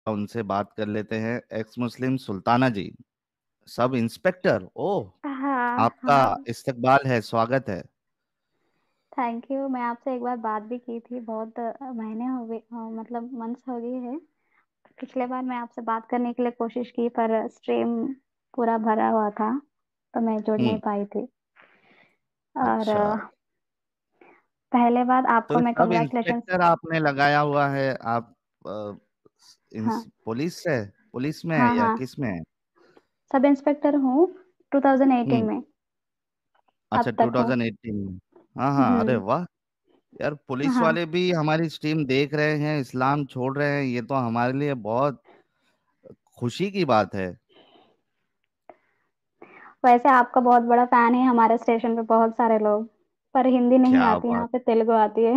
ان سے بات کر لیتے ہیں. ایکس مسلم سلطانہ جی، سب انسپیکٹر، اوہ ہاں آپ کا ہاں. استقبال ہے، سواگت ہے. Thank you. میں آپ سے ایک بار بات بھی کی تھی، بہت مہینے ہو گئے، مطلب منتھس ہو گئی ہے. پچھلے بار میں آپ سے بات کرنے کے لیے کوشش کی پر اسٹریم پورا بھرا ہوا تھا تو میں جڑ ہوں. نہیں پائی تھی. اور اچھا، پہلے بار آپ تو کو میں سب کنگریچولیشن. انسپیکٹر آپ نے لگایا ہوا ہے آپ؟ ہاں پولیس ہے، پولیس میں ہے ہاں یا ہاں کس میں ہے؟ سب انسپیکٹر ہوں 2018 ہوں. میں. اچھا، اب تک ہوں. 2018 میں. ہاں ہاں، ارے واہ. یار پولیس ہاں والے بھی ہماری اسٹریم دیکھ رہے ہیں، اسلام چھوڑ رہے ہیں، یہ تو ہمارے لیے بہت خوشی کی بات ہے. ویسے آپ کا بہت بڑا فین ہے ہمارے اسٹیشن پہ بہت سارے لوگ، پر ہندی نہیں کیا آتی، بات. یہاں پہ تیلگو آتی ہے.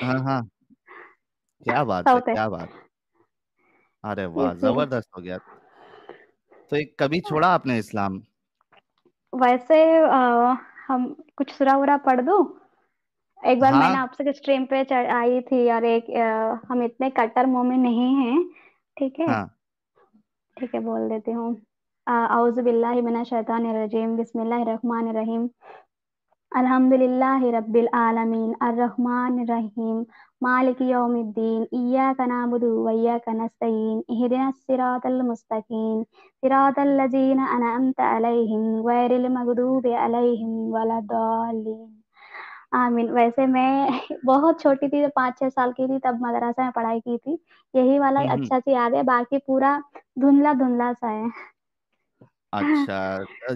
ہاں ہاں، کیا بات ہے، ساؤتھ ہے کیا بات. ارے واہ، اسی لیے. زبردست ہو گیا. تو ایک کبھی چھوڑا آپ نے اسلام؟ ویسے ہم کچھ سرا ورا پڑھ دوں. ایک بار میں ہاں نے آپ سے اسٹریم پہ آئی تھی، اور ایک ہم اتنے کٹر مومن نہیں ہیں. ٹھیک ہے ہاں. ٹھیک ہے، بول دیتی ہوں. اعوذ باللہ من الشیطان الرجیم، بسم اللہ الرحمن الرحیم. الحمد للہ رب العالمین الرحمن الرحیم مالک یوم الدین ایاک نعبد و ایاک نستعین اہدنا الصراط المستقیم صراط الذین انعمت علیہم غیر المغضوب علیہم ولا الضالین آمین. ویسے میں بہت چھوٹی تھی، 5-6 سال کی تھی، تب مدرسہ میں پڑھائی کی تھی. یہی والا ہوں ہوں. اچھا سے یاد ہے، باقی پورا دھندلا دھندلا سا ہے. اچھا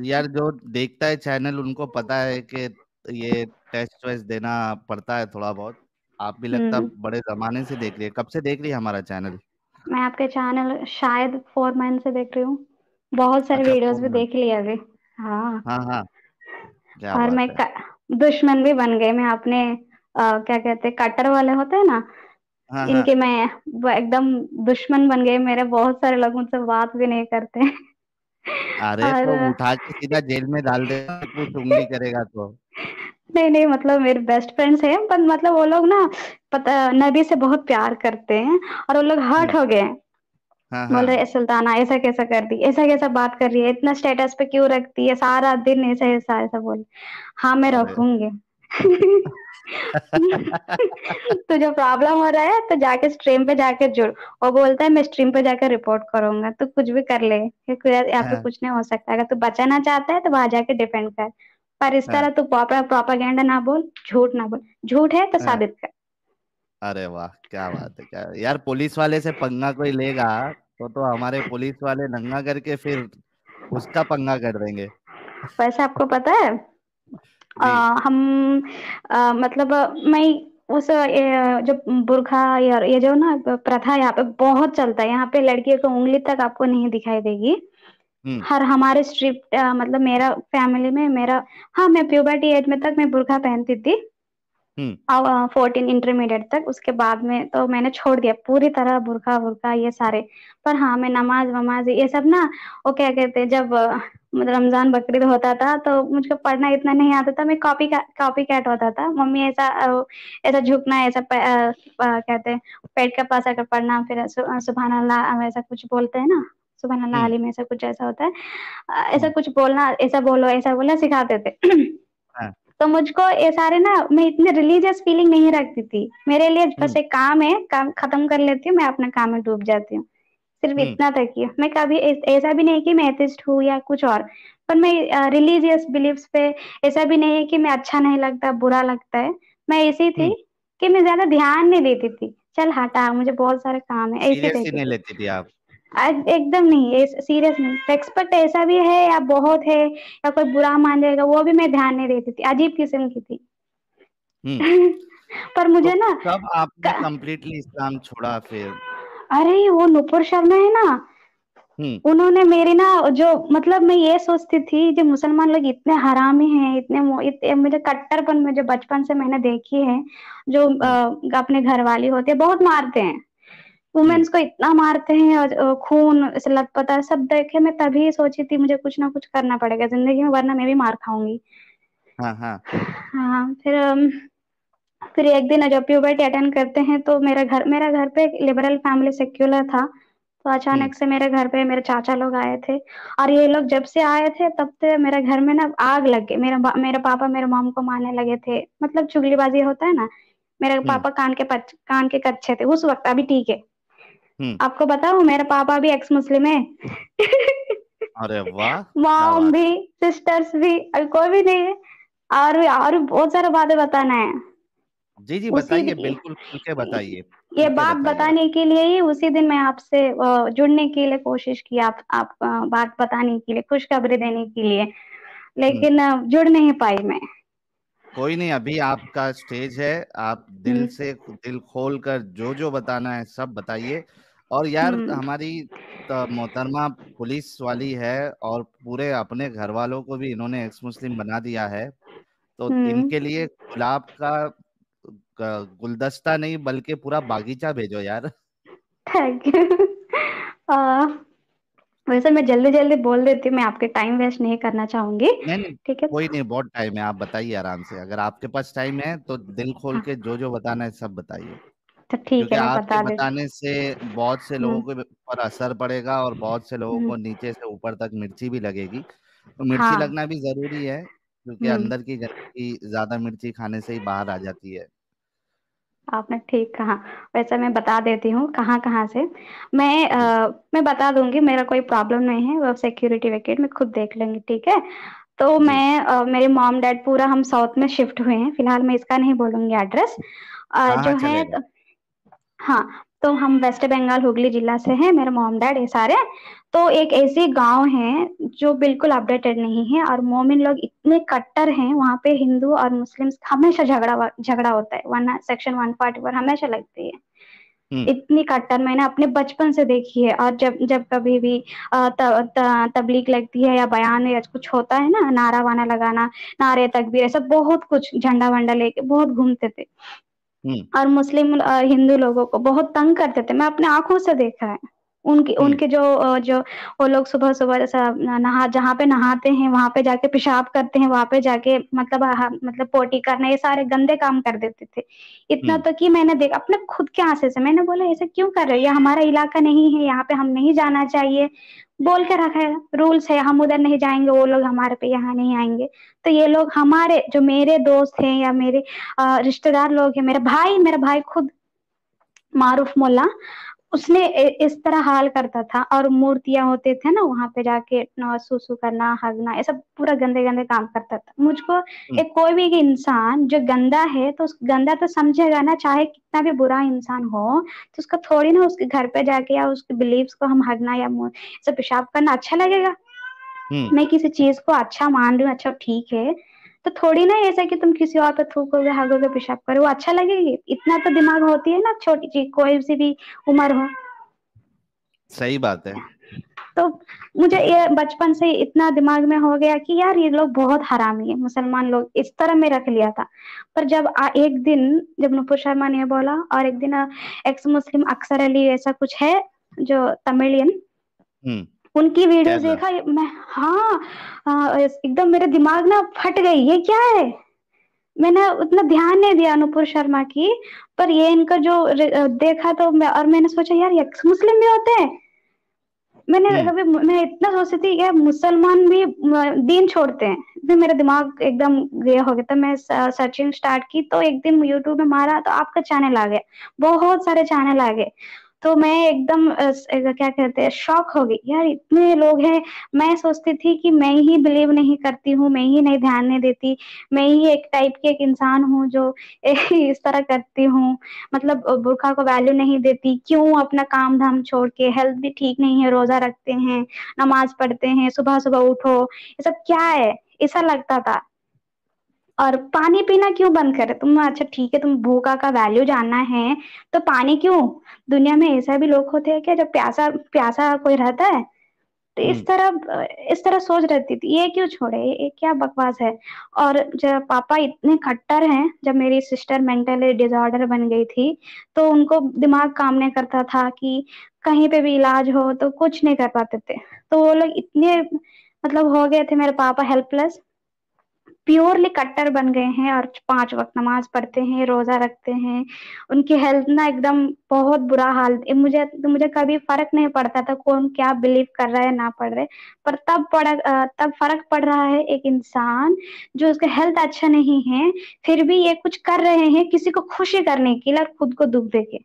یار، جو دیکھتا ہے چینل ان کو پتا ہے کہ یہ ٹیسٹ ویسٹ دینا پڑتا ہے تھوڑا بہت. آپ بھی لگتا ہوں. بڑے زمانے سے دیکھ رہی ہے. کب سے دیکھ رہی ہے ہمارا چینل؟ میں آپ کے چینل شاید 4 مہینے سے دیکھ رہی ہوں. بہت سارے اچھا، ویڈیوز بھی فون. دیکھ لیے ابھی. ہاں. ہاں ہاں، کیا اور میں بات ہے. دشمن بھی بن گئے. میں اپنے کیا کہتے کٹر والے ہوتے ہیں نا، ہاں ان ہاں. کے میں ایک دم دشمن بن گئے. میرے بہت سارے لوگ مجھ سے بات بھی نہیں کرتے. ارے اور تو اٹھا کے سیدھا جیل میں ڈال دے، کچھ انگلی کرے گا تو. نہیں نہیں، مطلب میرے بیسٹ فرینڈس ہیں، پر مطلب وہ لوگ نا نبی سے بہت پیار کرتے ہیں، اور وہ لوگ ہوں. ہرٹ ہو گئے. ہاں بول ہاں. رہے سلطانہ ایسا کیسا کر دی، ایسا کیسا بات کر رہی ہے، اتنا اسٹیٹس پہ کیوں رکھتی ہے سارا دن، ایسا ایسا ایسا بول. ہاں میں ارے رکھوں گی. تو جو پرابلم ہو رہا ہے تو جا کے اسٹریم پہ جا کے جڑ. وہ بولتا ہے میں اسٹریم پہ جا کے رپورٹ کروں گا. تو کچھ بھی کر لے، یہاں پہ ہاں کچھ نہیں ہو سکتا. اگر تو بچانا چاہتا ہے تو وہاں جا کے ڈیفینڈ کر. پر اس ہاں طرح تو پراپاگینڈا نہ بول، جھوٹ نہ بول. جھوٹ ہے تو ہاں. ثابت کر. ارے واہ، کیا بات ہے. کیا یار، پولیس والے سے پنگا کوئی لے گا تو ہمارے پولیس والے ننگا کر کے پھر اس کا پنگا کر دیں گے. ویسے آپ کو پتا ہے جی. ہم مطلب میں اس جو برکھا یہ جو نا پرتھا یہاں پہ بہت چلتا ہے. یہاں پہ لڑکیوں کو انگلی تک آپ کو نہیں دکھائی دے گی. ہوں ہر ہمارے اسٹرپ مطلب میرا فیملی میں میرا، ہاں میں پیوبرٹی ایج میں تک میں برقہ پہنتی تھی. ہوں 14 انٹرمیڈیٹ تک. اس کے بعد میں تو میں نے چھوڑ دیا پوری طرح برقہ یہ سارے. پر ہاں میں نماز وماز یہ سب نا، وہ کیا کہتے جب رمضان بقرعید ہوتا تھا تو مجھ کو پڑھنا اتنا نہیں آتا تھا. میں کاپی کیٹ ہوتا تھا. ممی ایسا جھکنا ایسا کہتے پیٹ کا پاسا کر پڑنا، پھر سبحان اللہ ایسا کچھ بولتے ہیں نا، سبحان اللہ ہوں عالم ایسا کچھ ایسا ہوتا ہے. ایسا ہوں. کچھ بولنا، ایسا بولو ایسا بولنا سکھاتے تھے. ہاں. تو مجھ کو یہ سارے نا، میں اتنی ریلیجیس فیلنگ نہیں رکھتی تھی. میرے لیے ہوں بس ایک کام ہے، کام ختم کر لیتی ہوں، میں اپنے کام میں ڈوب جاتی ہوں. صرف ہوں اتنا تک ہے. میں کبھی ایسا بھی نہیں کہ میں ایتھسٹ ہوں یا کچھ اور. پر میں ریلیجیس بلیفس پہ ایسا بھی نہیں ہے کہ میں اچھا نہیں لگتا برا لگتا ہے. میں ایسی تھی ہوں. کہ میں زیادہ دھیان نہیں دیتی تھی. چل ہٹا مجھے بہت سارے کام ہے، ایسے سیریس ہی رہتی نہیں تھی. لیتی تھی آپ؟ ایک دم نہیں سیریس نہیں. ریسپیکٹ ایسا بھی ہے یا بہت ہے یا کوئی برا مان جائے گا وہ بھی میں دھیان نہیں دیتی تھی. عجیب قسم کی تھی. ہوں. پر تو مجھے نا کب آپ نے کمپلیٹلی اسلام چھوڑا پھر؟ ارے وہ نپور شرما ہے نا، ہوں انہوں نے میری نا جو مطلب میں یہ سوچتی تھی جو مسلمان لوگ اتنے حرامی ہیں، اتنے مجھے کٹر پن میں جو بچپن سے میں نے دیکھی ہے، جو ہوں اپنے گھر والی ہوتے ہیں بہت مارتے ہیں. ہوں. وومنس کو اتنا مارتے ہیں، اور خون لت پتا سب دیکھے. میں تبھی سوچی تھی مجھے کچھ نہ کچھ کرنا پڑے گا زندگی میں، ورنہ میں بھی مار کھاؤں گی. ہاں ہاں. ہاں. پھر ایک دن جب پیوبرٹی اٹینڈ کرتے ہیں تو میرا گھر پہ ایک لبرل فیملی سیکولر تھا. तो हम्म। अचानक से मेरे घर पे मेरे चाचा लोग आए थे, और ये लोग जब से आए थे तब से मेरे घर में ना आग लग गई। मेरे पापा मेरे मॉम को मारने लगे थे, मतलब चुगलीबाजी होता है ना। मेरे हम्म। पापा कान के कच्चे थे उस वक्त, अभी ठीक है। हम्म। आपको बताऊं, मेरे पापा भी एक्स मुस्लिम है। अरे वाह, क्या मॉम बात। भी, सिस्टर्स भी, अभी कोई भी नहीं है। और भी बहुत सारा बातें बताना है। जी जी, उसी बताइए, दिन बिल्कुल खुल के बताइए, ये खुल के बात बताइए आप। बताने के लिए ही उसी दिन मैं आपसे जुड़ने के लिए कोशिश की, आप बात बताने के लिए, खुशखबरी देने के लिए, हम्म। लेकिन जुड़ नहीं पाई मैं। कोई नहीं, अभी आपका स्टेज है, आप दिल हम्म। से, दिल खोल कर जो जो बताना है सब बताइए। और यार, हम्म। हमारी मोहतरमा पुलिस वाली है, और पूरे अपने घर वालों को भी इन्होंने एक्स मुस्लिम बना दिया है, तो हम्म। इनके लिए गुलाब का गुलदस्ता नहीं बल्कि पूरा बागीचा भेजो यार। Thank you. वैसे मैं जल्दी जल्दी बोल देती हूँ, मैं आपके टाइम वेस्ट नहीं करना चाहूंगी। नहीं नहीं, ठीक है। कोई नहीं, बहुत टाइम है, आप बताइए आराम से, अगर आपके पास टाइम है तो दिल खोल हाँ, के जो जो बताना है सब बताइए। तो ठीक क्योंकि है, मैं आपके बता दे। बताने से बहुत से हम्म। लोगों के ऊपर असर पड़ेगा, और बहुत से लोगों हम्म। को नीचे से ऊपर तक मिर्ची भी लगेगी, तो मिर्ची हाँ। लगना भी जरूरी है, क्योंकि हम्म। अंदर की गंदगी ज्यादा मिर्ची खाने से ही बाहर आ जाती है। आपने ठीक कहा। वैसे मैं बता देती हूँ कहाँ कहाँ से। जी मैं बता दूंगी, मेरा कोई प्रॉब्लम नहीं है, वो सिक्योरिटी विकेट में खुद देख लेंगे, ठीक है। तो जी। मेरे मॉम डैड पूरा हम साउथ में शिफ्ट हुए हैं, फिलहाल मैं इसका नहीं बोलूंगी एड्रेस। हाँ हाँ, जो है चलेगा। हाँ, तो हम वेस्ट बंगाल हुगली जिला से हैं, मेरे मॉम डैड ये सारे। तो एक ऐसी गांव है जो बिल्कुल अपडेटेड नहीं है, और मोमिन लोग इतने कट्टर हैं वहां पे, हिंदू और मुस्लिम हमेशा झगड़ा झगड़ा होता है, वन सेक्शन 144 हमेशा लगती है। हम्म। इतनी कट्टर मैंने अपने बचपन से देखी है। और जब जब कभी भी तबलीग लगती है या बयान या कुछ होता है ना, नारा वाना लगाना, नारे तकबीर, ऐसा बहुत कुछ, झंडा वंडा लेके बहुत घूमते थे। हम्म। और मुस्लिम हिंदू लोगों को बहुत तंग करते थे, मैं अपने आंखों से देखा है। उनकी हम्म। उनके जो वो लोग सुबह सुबह जैसा नहा, जहाँ पे नहाते हैं वहां पे जाके पेशाब करते हैं, वहां पे जाके मतलब मतलब पोटी करना, ये सारे गंदे काम कर देते थे। इतना हम्म। तो कि मैंने देखा अपने खुद के आंखें से, मैंने बोला ऐसे क्यों कर रहे हो, ये हमारा इलाका नहीं है, यहाँ पे हम नहीं जाना चाहिए। बोल के रखा है, रूल्स है, हम उधर नहीं जाएंगे, वो लोग हमारे पे यहाँ नहीं आएंगे। तो ये लोग हमारे, जो मेरे दोस्त हैं या मेरे रिश्तेदार लोग हैं, मेरा भाई खुद मारूफ मोल्ला, उसने इस तरह हाल करता था। और मूर्तियां होते थे ना वहां पे जाके सुसु करना, हगना, ये सब पूरा गंदे गंदे काम करता था। मुझको हम्म। एक कोई भी एक इंसान जो गंदा है तो उस गंदा तो समझेगा ना, चाहे कितना भी बुरा इंसान हो। तो उसका थोड़ी ना उसके घर पे जाके या उसके बिलीव्स को हम हगना या ऐसे पेशाब करना अच्छा लगेगा। हम्म। मैं किसी चीज को अच्छा मान रही हूँ, अच्छा ठीक है, तो थोड़ी ना ऐसा कि तुम किसी और पे थूकोगे, हागोगे, पेशाब करोगे, वो अच्छा लगेगी? इतना तो दिमाग होती है ना, छोटी चीज कोई सी भी उम्र हो। सही बात है। तो मुझे ये बचपन से इतना दिमाग में हो गया कि यार ये लोग बहुत हरामी है, मुसलमान लोग, इस तरह में रख लिया था। पर जब एक दिन, जब नुपुर शर्मा ने बोला, और एक दिन एक्स मुस्लिम अक्सर अली ऐसा कुछ है जो तमिलियन, हम्म। उनकी वीडियोस केरला। देखा मैं। हाँ, एकदम मेरे दिमाग ना फट गई, ये क्या है। मैंने उतना ध्यान नहीं दिया अनुपुर शर्मा की, पर ये इनका जो देखा तो और मैंने सोचा यार ये मुस्लिम भी होते हैं। हम्म। मैं इतना सोचती थी यार मुसलमान भी दीन छोड़ते हैं, फिर मेरा दिमाग एकदम गया हो गया। तो मैं सर्चिंग स्टार्ट की, तो एक दिन यूट्यूब में मारा तो आपका चैनल आ गया, बहुत सारे चैनल आ गए। तो मैं एकदम क्या कहते हैं, शॉक हो गई यार, इतने लोग हैं। मैं सोचती थी कि मैं ही बिलीव नहीं करती हूँ, मैं ही नहीं ध्यान नहीं देती, मैं ही एक टाइप की एक इंसान हूँ जो इस तरह करती हूँ, मतलब बुर्का को वैल्यू नहीं देती, क्यों अपना काम धाम छोड़ के, हेल्थ भी ठीक नहीं है, रोजा रखते हैं, नमाज पढ़ते हैं, सुबह सुबह उठो, ये सब क्या है, ऐसा लगता था। और पानी पीना क्यों बंद करे तुम? अच्छा ठीक है, तुम भूखा का वैल्यू जानना है तो पानी क्यों? दुनिया में ऐसा भी लोग होते हैं क्या जब प्यासा प्यासा कोई रहता है? तो हम्म। इस तरह सोच रहती थी, ये क्यों छोड़े, ये क्या बकवास है। और जब पापा इतने खट्टर हैं, जब मेरी सिस्टर मेंटली डिसऑर्डर बन गई थी, तो उनको दिमाग काम नहीं करता था कि कहीं पे भी इलाज हो, तो कुछ नहीं कर पाते थे। तो वो लोग इतने मतलब हो गए थे मेरे पापा हेल्पलेस। प्योरली कट्टर बन गए हैं और 5 वक्त नमाज पढ़ते हैं, रोजा रखते हैं। उनकी हेल्थ ना एकदम बहुत बुरा हाल, मुझे मुझे कभी फर्क नहीं पड़ता था कौन क्या बिलीव कर रहा है ना पढ़ रहे, पर तब फर्क पड़ रहा है। एक इंसान जो उसका हेल्थ अच्छा नहीं है फिर भी ये कुछ कर रहे हैं किसी को खुशी करने के लिए और खुद को दुख देके,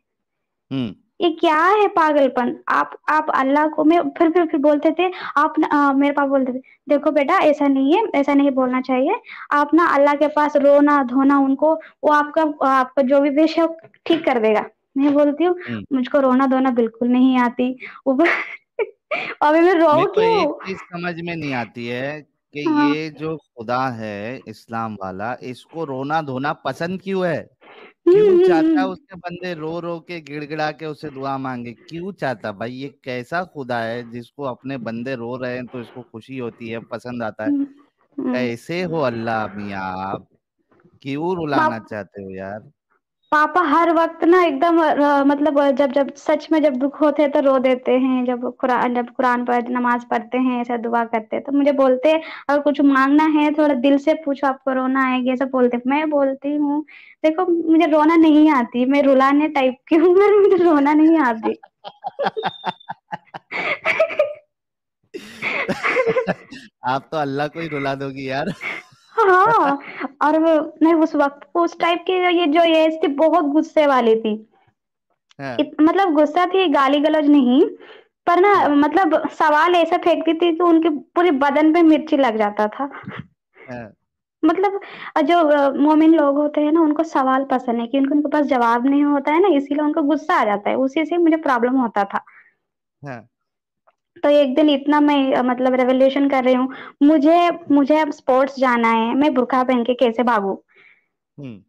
हम्म। ये क्या है पागलपन। आप अल्लाह को, मैं फिर बोलते थे, मेरे पापा बोलते थे देखो बेटा ऐसा नहीं है, ऐसा नहीं बोलना चाहिए, आप ना अल्लाह के पास रोना धोना उनको, वो आपका जो भी विश है वो ठीक कर देगा। मैं बोलती हूँ हम्म। मुझको रोना धोना बिल्कुल नहीं आती। वो अभी मैं रो मेरे को क्यों। एक चीज समझ में नहीं आती है कि हाँ। ये जो खुदा है इस्लाम वाला, इसको रोना धोना पसंद क्यों है? क्यों चाहता है हम्म। उसके बंदे रो रो के गिड़गिड़ा के उसे दुआ मांगे? क्यों चाहता भाई? ये कैसा खुदा है जिसको अपने बंदे रो रहे हैं तो इसको खुशी होती है, पसंद आता है? हम्म, हम्म। कैसे हो अल्लाह मियाँ आप? क्यों रुलाना पाप चाहते हो यार? पापा हर वक्त ना एकदम मतलब जब जब सच में जब दुख होते हैं तो रो देते हैं, जब कुरान पर नमाज पढ़ते हैं ऐसा दुआ करते हैं तो मुझे बोलते हैं अगर कुछ मांगना है थोड़ा दिल से पूछो, आपको रोना आएगा ये सब बोलते हैं। मैं बोलती हूँ देखो मुझे रोना नहीं आती, मैं रुलाने टाइप की हूँ पर मुझे रोना नहीं आती। आप तो अल्लाह को ही रुला दोगी यार। हाँ। और नहीं उस वक्त उस टाइप की ये जो एज थी बहुत गुस्से वाली थी। हाँ। मतलब गुस्सा थी, गाली गलौज नहीं, पर ना हाँ। मतलब सवाल ऐसा फेंकती थी कि उनके पूरे बदन पे मिर्ची लग जाता था। हाँ। मतलब जो मोमिन लोग होते हैं ना उनको सवाल पसंद है कि उनके उनके पास जवाब नहीं होता है ना, इसीलिए उनको गुस्सा आ जाता है, उसी से मुझे प्रॉब्लम होता था। हाँ। तो एक दिन इतना मैं मतलब रेवोल्यूशन कर रही हूँ, मुझे मुझे अब स्पोर्ट्स जाना है, मैं बुर्का पहन के कैसे भागू, हम्म।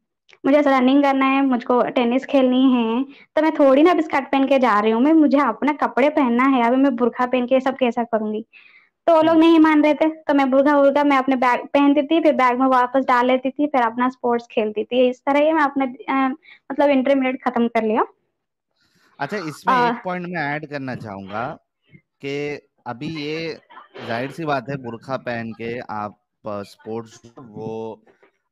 मुझे रनिंग करना है, मुझको टेनिस खेलनी है, तो मैं थोड़ी ना अब स्कर्ट पहन के जा रही हूँ, मैं मुझे अपना कपड़े पहनना है, अभी मैं बुर्का पहन के ये सब कैसा करूंगी। तो वो लोग हम्म। नहीं मान रहे थे, तो मैं बुर्का बुर्का मैं अपने बैग पहनती थी, फिर बैग में वापस डाल लेती थी, फिर अपना स्पोर्ट्स खेलती थी, इस तरह ही मैं अपने मतलब इंटरमीडिएट खत्म कर लिया। अच्छा, इसमें आ, एक पॉइंट मैं ऐड करना चाहूंगा कि अभी ये जाहिर सी बात है, बुर्का पहन के आप स्पोर्ट्स वो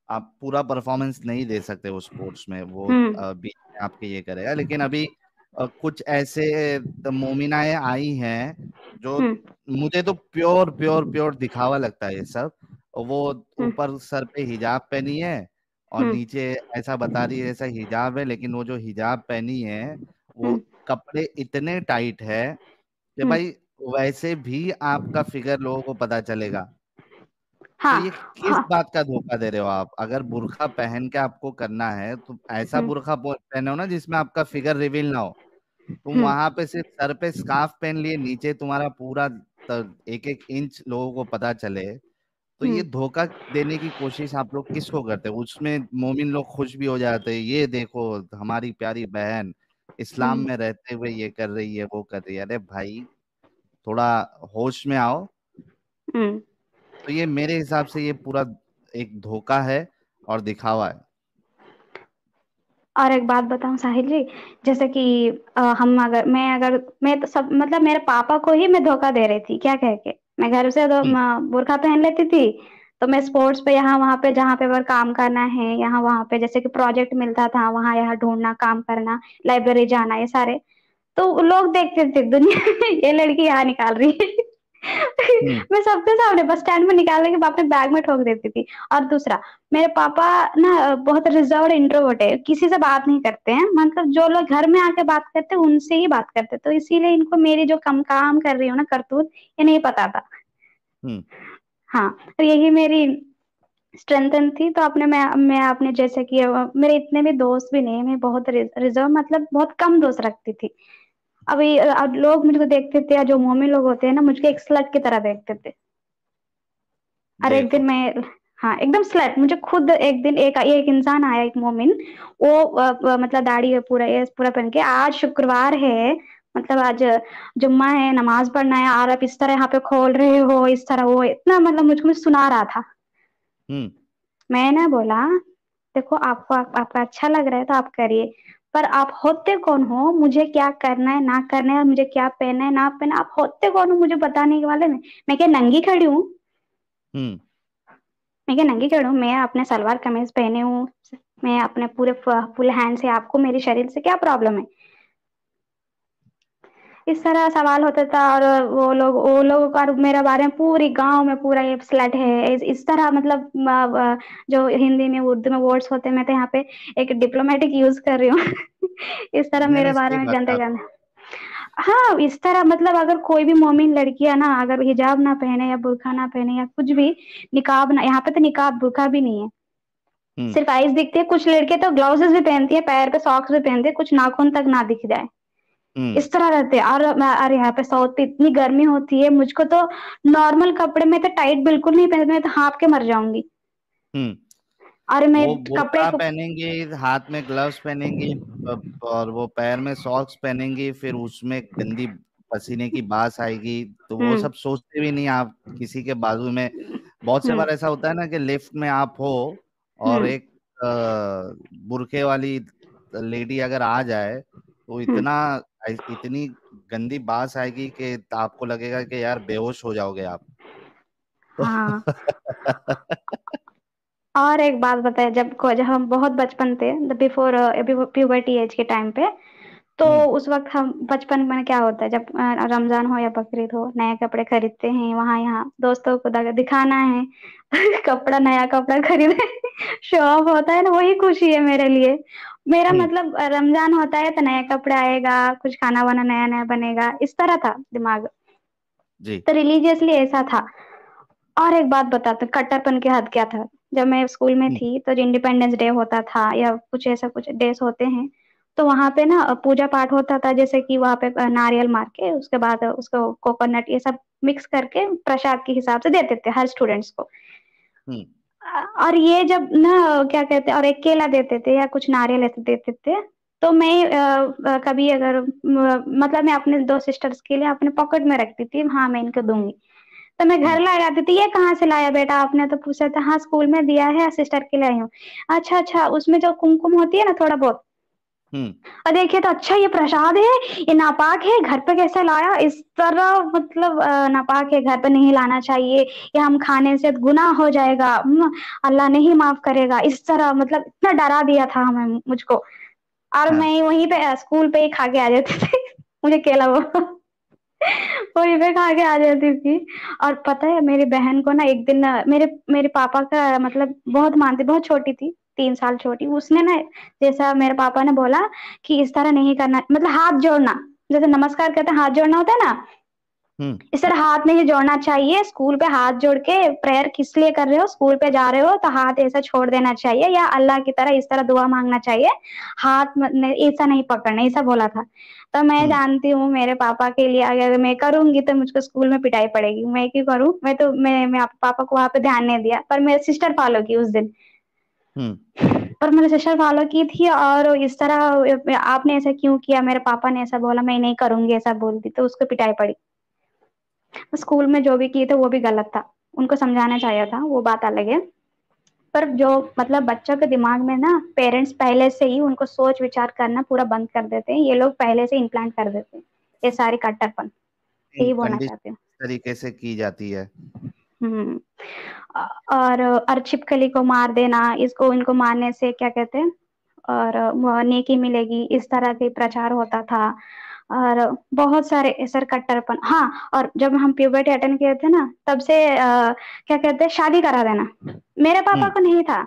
आप पूरा परफॉर्मेंस नहीं दे सकते वो स्पोर्ट्स में, वो हम्म। बीच में आपके ये करेगा। लेकिन अभी कुछ ऐसे मोमिनाएं आई हैं जो, हम्म। मुझे तो प्योर प्योर प्योर दिखावा लगता है ये सब। वो हम्म। ऊपर सर पे हिजाब पहनी है और हम्म। नीचे ऐसा बता रही है जैसा हिजाब है, लेकिन वो जो हिजाब पहनी है वो हम्म। कपड़े इतने टाइट है कि हम्म। भाई वैसे भी आपका फिगर लोगों को पता चलेगा। तो हाँ। ये किस हाँ। बात का धोखा दे रहे हो आप? अगर बुर्का पहन के आपको करना है तो ऐसा हम्म। बुर्का पहनो ना जिसमें आपका फिगर रिवील ना हो। तुम हम्म। वहां पे सिर्फ सर पे स्कार्फ पहन लिए, नीचे तुम्हारा पूरा एक एक इंच लोगों को पता चले। तो ये हम्म। धोखा देने की कोशिश आप लोग किसको करते हो? उसमें मोमिन लोग खुश भी हो जाते हैं, ये देखो हमारी प्यारी बहन इस्लाम हम्म। में रहते हुए ये कर रही है वो कर रही है। अरे भाई, थोड़ा होश में आओ। हम्म। तो ये मेरे हिसाब से ये पूरा एक धोखा है और दिखावा है। और एक बात बताऊं साहिल जी, जैसे कि अगर मैं तो सब मतलब मेरे पापा को ही मैं धोखा दे रही थी क्या कह के, मैं घर से तो हम्म। बुर्का पहन लेती थी, तो मैं स्पोर्ट्स पे यहाँ वहां पे जहाँ पे अगर काम करना है यहाँ वहां पे जैसे कि प्रोजेक्ट मिलता था वहां यहाँ ढूंढना काम करना, लाइब्रेरी जाना, ये सारे तो लोग देखते थे दुनिया ये लड़की यहाँ निकाल रही है। हम्म। मैं सबके सामने बस स्टैंड में निकाल के अपने बैग में ठोक देती थी। और दूसरा, मेरे पापा ना बहुत रिजर्व इंट्रोवर्ट है, किसी से बात नहीं करते हैं, मतलब जो लोग घर में आके बात करते हैं उनसे ही बात करते हैं, तो इसीलिए इनको मेरी जो कम काम कर रही हूँ ना करतूत, ये नहीं पता था। हम्म। हाँ, तो यही मेरी स्ट्रेंथन थी। तो अपने मैं अपने जैसे कि मेरे इतने भी दोस्त भी नहीं, मैं बहुत रिजर्व मतलब बहुत कम दोस्त रखती थी। अभी अब लोग मुझको देखते थे, या जो मोमिन लोग होते हैं ना मुझको एक स्लट की तरह देखते थे। और एक दिन देखो। मैं, हाँ एकदम स्लट, मुझे खुद एक दिन एक इंसान आया, एक मोमिन, वो मतलब दाढ़ी है पूरा, ये पूरा पहन के, आज शुक्रवार है, मतलब आज जुम्मा है, नमाज पढ़ना है, और आप इस तरह यहाँ पे खोल रहे हो, इस तरह वो इतना मतलब मुझको सुना रहा था। हम्म। मैंने बोला देखो आपका अच्छा लग रहा है तो आप करिए, पर आप होते कौन हो, मुझे क्या करना है ना करना है, मुझे क्या पहनना है ना पहनना, आप होते कौन हो मुझे बताने के वाले में? मैं क्या नंगी खड़ी हूँ? हम्म। मैं क्या नंगी क्यों हूँ? मैं अपने सलवार कमीज पहने हूँ, मैं अपने पूरे फुल हैंड से, आपको मेरे शरीर से क्या प्रॉब्लम है? इस तरह सवाल होता था। और वो लोग और मेरे बारे में पूरी गांव में पूरा ये स्लट है, इस तरह मतलब जो हिंदी में उर्दू में वर्ड्स होते हैं, मैं तो यहाँ पे एक डिप्लोमेटिक यूज कर रही हूँ। इस तरह नहीं मेरे नहीं, बारे सही में बात है जनता आप। जन। हाँ, इस तरह मतलब अगर कोई भी मोमिन लड़की है ना, अगर हिजाब ना पहने या बुरखा ना पहने या कुछ भी, निकाब ना, यहाँ पे तो निकाब बुरखा भी नहीं है, हम्म। सिर्फ आईज दिखती है। कुछ लड़के तो ग्लव्स भी पहनती है, पैर पे सॉक्स भी पहनती है, कुछ नाखून तक ना दिख जाए, हम्म। इस तरह रहते हैं। और यहाँ पे साउथ पे इतनी गर्मी होती है, मुझको तो नॉर्मल कपड़े में तो टाइट बिल्कुल नहीं पहनते, मैं तो हाँप के मर जाऊंगी। हम्म। और मैं वो कपड़े बुर्का को। पहनेंगे, हाथ में ग्लव्स पहनेंगी, और वो पैर में सॉक्स पहनेंगी, फिर उसमें गंदी पसीने की बास आएगी, तो वो हम्म। सब सोचते भी नहीं आप किसी के बाजू में। बहुत से हम्म। बार ऐसा होता है ना कि लिफ्ट में आप हो और हम्म। एक बुरखे वाली लेडी अगर आ जाए, तो हम्म। इतनी गंदी बास आएगी कि आपको लगेगा कि यार बेहोश हो जाओगे आप। तो हाँ। और एक बात बताए, जब हम बहुत बचपन थे, बिफोर प्यूबर्टी एज के टाइम पे, तो हम्म। उस वक्त हम बचपन में क्या होता है, जब रमजान हो या बकरीद हो, नए कपड़े खरीदते हैं, वहां यहाँ दोस्तों को दिखाना है। कपड़ा, नया कपड़ा खरीदे। शो ऑफ होता है ना, वही खुशी है मेरे लिए। मेरा हम्म। मतलब रमजान होता है तो नया कपड़ा आएगा, कुछ खाना वाना नया नया बनेगा, इस तरह था दिमाग। जी। तो रिलीजियसली ऐसा था। और एक बात बताते, कट्टरपन की हद क्या था। जब मैं स्कूल में हम्म। थी तो इंडिपेंडेंस डे होता था या कुछ ऐसा कुछ डेज होते हैं, तो वहां पे ना पूजा पाठ होता था, जैसे कि वहां पे नारियल मार के उसके बाद उसको कोकोनट ये सब मिक्स करके प्रसाद के हिसाब से देते थे हर स्टूडेंट्स को। हम्म। और ये जब ना क्या कहते हैं, और एक केला देते थे या कुछ नारियल ऐसे देते थे, तो मैं कभी अगर मतलब मैं अपने दो सिस्टर्स के लिए अपने पॉकेट में रखती थी, हाँ मैं इनको दूंगी। तो मैं घर हम्म। ला आती थी, ये कहाँ से लाया बेटा आपने? तो पूछा था, हाँ स्कूल में दिया है, सिस्टर के लिए आई हूँ। अच्छा अच्छा, उसमें जो कुमकुम होती है ना थोड़ा बहुत, हम्म। और देखिए तो अच्छा ये प्रसाद है, ये नापाक है, घर पे कैसे लाया? इस तरह मतलब नापाक है, घर पे नहीं लाना चाहिए, ये हम खाने से गुनाह हो जाएगा, अल्लाह नहीं माफ करेगा, इस तरह मतलब इतना डरा दिया था हमें, मुझको। और हाँ। मैं वहीं पे स्कूल पे ही खा के आ जाती थी। मुझे केला वो वहीं पे खा के आ जाती थी। और पता है मेरी बहन को ना एक दिन मेरे मेरे पापा का मतलब बहुत मानती, बहुत छोटी थी, 3 साल छोटी, उसने ना जैसा मेरे पापा ने बोला कि इस तरह नहीं करना, मतलब हाथ जोड़ना, जैसे नमस्कार कहते हैं हाथ जोड़ना होता है ना, हम्म। इस तरह हाथ नहीं जोड़ना चाहिए। स्कूल पे हाथ जोड़ के प्रेयर किस लिए कर रहे हो? स्कूल पे जा रहे हो तो हाथ ऐसा छोड़ देना चाहिए, या अल्लाह की तरह इस तरह दुआ मांगना चाहिए, हाथ ऐसा नहीं पकड़ना, ऐसा बोला था। तो मैं हम्म। जानती हूँ मेरे पापा के लिए अगर मैं करूंगी तो मुझको स्कूल में पिटाई पड़ेगी, मैं क्यों करूँ? मैं पापा को वहां पे ध्यान नहीं दिया, पर मेरी सिस्टर फॉलो की उस दिन। हम्म। पर मैंने सिस्टर फॉलो की थी, और इस तरह आपने ऐसा क्यों किया, मेरे पापा ने ऐसा बोला, मैं नहीं करूंगी ऐसा बोलती, तो उसको पिटाई पड़ी। स्कूल में जो भी किए थे वो भी गलत था, उनको समझाना चाहिए था, वो बात अलग है। पर जो मतलब बच्चों के दिमाग में ना पेरेंट्स पहले से ही उनको सोच विचार करना पूरा बंद कर देते हैं, ये लोग पहले से इम्प्लांट कर देते हैं ये सारी कट्टरपन, यही बोलना कंडीशन चाहते हैं। तरीके से की जाती है। हम्म। और छिपकली को मार देना, इसको इनको मारने से क्या कहते हैं, और नेकी मिलेगी, इस तरह के प्रचार होता था। और बहुत सारे सर कट्टरपन। हाँ, और जब हम प्यूबर्टी अटेंड किए थे ना, तब से क्या कहते हैं, शादी करा देना। मेरे पापा हम्म। को नहीं था।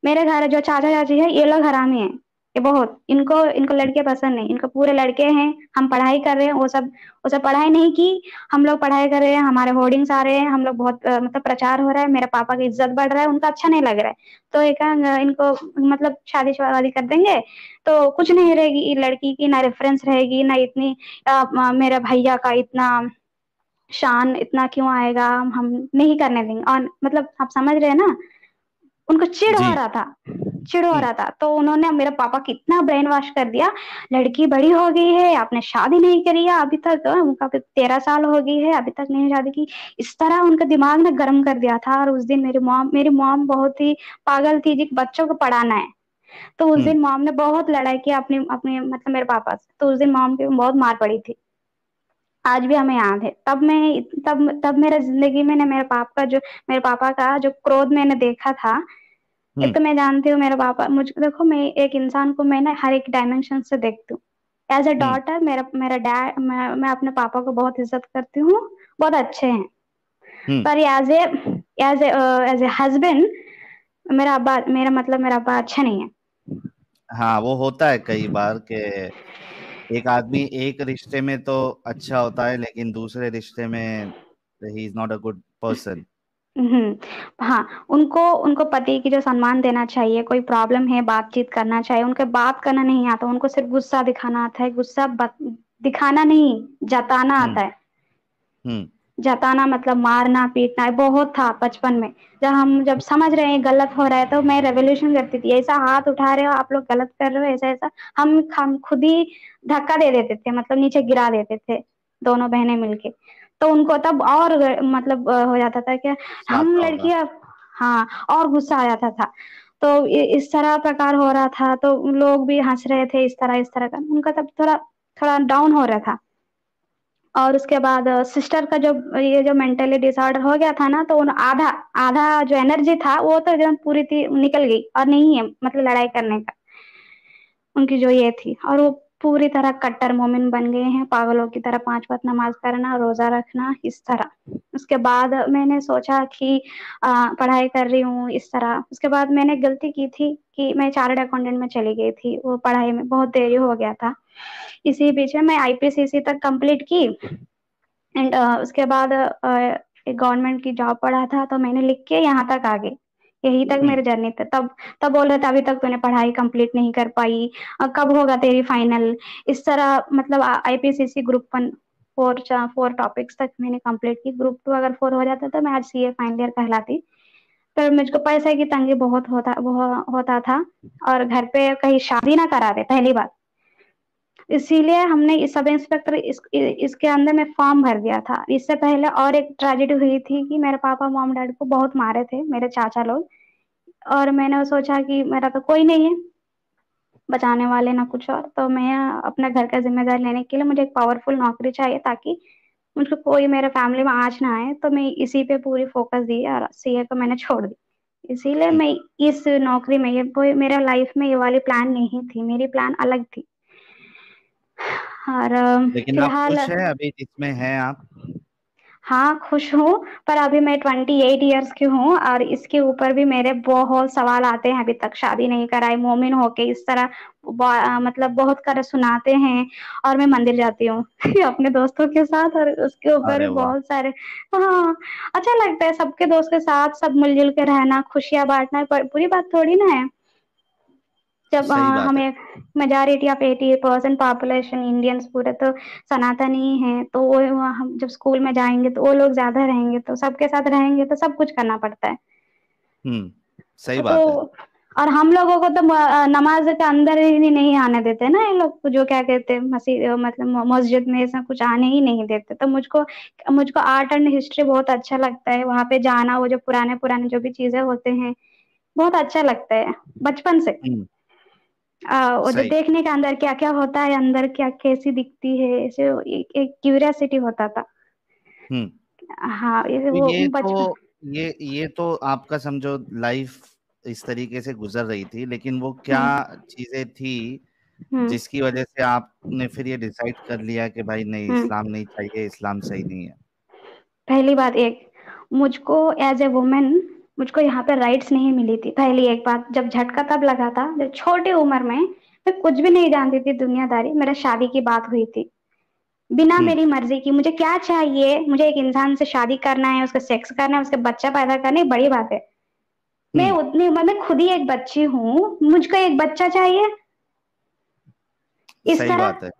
मेरे घर जो चाचा चाची है, ये लोग हरामी है, ये बहुत, इनको इनको लड़के पसंद नहीं, इनको पूरे लड़के हैं। हम पढ़ाई कर रहे हैं, वो सब पढ़ाई नहीं की, हम लोग पढ़ाई कर रहे हैं, हमारे होर्डिंग्स आ रहे हैं, हम लोग बहुत मतलब प्रचार हो रहा है, मेरे पापा की इज्जत बढ़ रहा है, उनका अच्छा नहीं लग रहा है। तो एक इनको मतलब शादी शादी कर देंगे तो कुछ नहीं रहेगी लड़की की, ना रेफरेंस रहेगी, ना इतनी मेरे भैया का इतना शान इतना क्यों आएगा, हम नहीं करने देंगे। और मतलब आप समझ रहे हैं ना, उनको चिढ़ हो जी। रहा था, चिढ़ हो हम्म। रहा था, तो उन्होंने मेरे पापा की इतना ब्रेन वॉश कर दिया। लड़की बड़ी हो गई है, आपने शादी नहीं करी है अभी तक, उनका 13 साल हो गई है अभी तक नहीं शादी की, इस तरह उनका दिमाग ने गर्म कर दिया था। और उस दिन मेरी मॉम बहुत ही पागल थी जी, बच्चों को पढ़ाना है। तो उस हम्म। दिन मॉम ने बहुत लड़ाई की अपनी अपनी मतलब मेरे पापा से, तो उस दिन मॉम की बहुत मार पड़ी थी। आज भी हमें याद है। तब मेरे जिंदगी में ना मेरे पापा का जो क्रोध मैंने देखा था। एक तो मैं जानती हूँ मेरे पापा, मुझ देखो मैं एक इंसान को मैं ना हर एक डायमेंशन से देखती हूँ। एज ए डॉटर मेरा मेरा डैड मैं अपने पापा को बहुत इज्जत करती हूँ, बहुत अच्छे हैं। पर एज ए हस्बैंड मेरा अब्बा अच्छा नहीं है। हाँ, वो होता है कई बार कि एक आदमी एक रिश्ते में तो अच्छा होता है लेकिन दूसरे रिश्ते में he is not a good person. हाँ, उनको उनको पति की जो सम्मान देना चाहिए, कोई प्रॉब्लम है बातचीत करना चाहिए, उनके बात करना नहीं आता, उनको सिर्फ गुस्सा दिखाना आता है। दिखाना नहीं, जताना हम्म। आता है। हम्म। जताना मतलब मारना पीटना बहुत था बचपन में। जब समझ रहे हैं गलत हो रहा है तो मैं रेवोल्यूशन करती थी, ऐसा हाथ उठा रहे हो आप लोग गलत कर रहे हो, ऐसा ऐसा हम खुद ही धक्का दे देते थे, मतलब नीचे गिरा देते थे दोनों बहनें मिलके। तो उनको तब और मतलब हो जाता था कि गुस्सा हम आता होगा। लड़कियां, हाँ, और गुस्सा आ जाता था। तो इस तरह प्रकार हो रहा था, तो लोग भी हंस रहे थे इस तरह का उनका तब थोड़ा थोड़ा डाउन हो रहा था। और उसके बाद सिस्टर का जो मेंटली डिसऑर्डर हो गया था ना, तो उन आधा आधा जो एनर्जी था वो तो एकदम पूरी थी निकल गई, और नहीं है मतलब लड़ाई करने का उनकी जो ये थी। और वो पूरी तरह कट्टर मोमिन बन गए हैं, पागलों की तरह 5 वक्त नमाज करना, रोजा रखना, इस तरह। उसके बाद मैंने सोचा कि पढ़ाई कर रही हूँ इस तरह। उसके बाद मैंने गलती की थी कि मैं चार्टर्ड अकाउंटेंट में चली गई थी, वो पढ़ाई में बहुत देरी हो गया था। इसी बीच में मैं आईपीसीसी तक कंप्लीट की। एंड उसके बाद एक गवर्नमेंट की जॉब पड़ा था, तो मैंने लिख के यहाँ तक आ गई। यही तक हम्म। मेरे जर्नी थे। तब तब बोल रहे थे अभी तक तूने पढ़ाई कंप्लीट नहीं कर पाई, कब होगा तेरी फाइनल, इस तरह। मतलब आईपीसीसी ग्रुप 1 4 टॉपिक्स तक मैंने कंप्लीट की। ग्रुप 2 अगर 4 हो जाता तो मैं आज सीए फाइनल ईयर कहलाती। पर मुझको पैसे की तंगी बहुत होता था, और घर पे कहीं शादी ना करा दे पहली बात। इसीलिए हमने इस सब इंस्पेक्टर इसके अंदर में फॉर्म भर दिया था। इससे पहले और एक ट्रेजेडी हुई थी कि मेरे पापा मॉम डैड को बहुत मारे थे मेरे चाचा लोग। और मैंने सोचा कि मेरा तो कोई नहीं है बचाने वाले ना कुछ और, तो मैं अपने घर का जिम्मेदारी लेने के लिए मुझे एक पावरफुल नौकरी चाहिए, ताकि मुझको कोई मेरे फैमिली में आँच ना आए। तो मैं इसी पे पूरी फोकस दी और सीए को मैंने छोड़ दी। इसीलिए हम्म। मैं इस नौकरी में, ये कोई मेरे लाइफ में ये वाली प्लान नहीं थी, मेरी प्लान अलग थी। और लेकिन आप फिलहाल खुश हैं अभी जिसमें हैं आप? हाँ, खुश हूँ। पर अभी मैं 28 ईयर्स की हूँ, और इसके ऊपर भी मेरे बहुत सवाल आते हैं। अभी तक शादी नहीं कराई, मोमिन होके इस तरह मतलब बहुत कर सुनाते हैं। और मैं मंदिर जाती हूँ अपने दोस्तों के साथ, और उसके ऊपर भी अरे वाह। बहुत सारे। हाँ, अच्छा लगता है सबके दोस्त के साथ सब मिलजुल के रहना, खुशियां बांटना। पर बुरी बात थोड़ी ना है जब सही बात है। हमें मेजॉरिटी ऑफ 80% पॉपुलेशन इंडियंस पूरे तो सनातनी है, तो हम जब स्कूल में जाएंगे तो वो लोग ज्यादा रहेंगे, तो सबके साथ रहेंगे तो सब कुछ करना पड़ता है। हम्म। सही तो बात है। और हम लोगों को तो नमाज के अंदर ही नहीं आने देते ना, ये लोग जो क्या कहते हैं मसीह मतलब मस्जिद में ऐसा कुछ आने ही नहीं देते। तो मुझको मुझको आर्ट एंड हिस्ट्री बहुत अच्छा लगता है, वहां पे जाना, वो जो पुराने पुराने जो भी चीजें होते हैं बहुत अच्छा लगता है बचपन से। हम्म। वो जो सही। देखने का अंदर क्या क्या होता है, अंदर क्या कैसी दिखती है, ऐसे एक क्यूरियोसिटी होता था। हम्म। हाँ, ये तो वो ये बचपन। तो ये तो आपका समझो लाइफ इस तरीके से गुजर रही थी, लेकिन वो क्या हम्म। चीजें थी हम्म। जिसकी वजह से आपने फिर ये डिसाइड कर लिया कि भाई नहीं, हम्म। इस्लाम नहीं चाहिए, इस्लाम सही नहीं है? पहली बात एक, मुझको एज ए वुमेन मुझको यहाँ पे राइट्स नहीं मिली थी। पहली एक बात, जब झटका तब लगा था जब छोटी उम्र में मैं कुछ भी नहीं जानती थी दुनियादारी, मेरा शादी की बात हुई थी बिना हम्म। मेरी मर्जी की। मुझे क्या चाहिए, मुझे एक इंसान से शादी करना है, उसका सेक्स करना है, उसके बच्चा पैदा करना है, बड़ी बात है। मैं हम्म। उतनी उम्र में खुद ही एक बच्ची हूँ, मुझको एक बच्चा चाहिए इस सही तरह। बात है।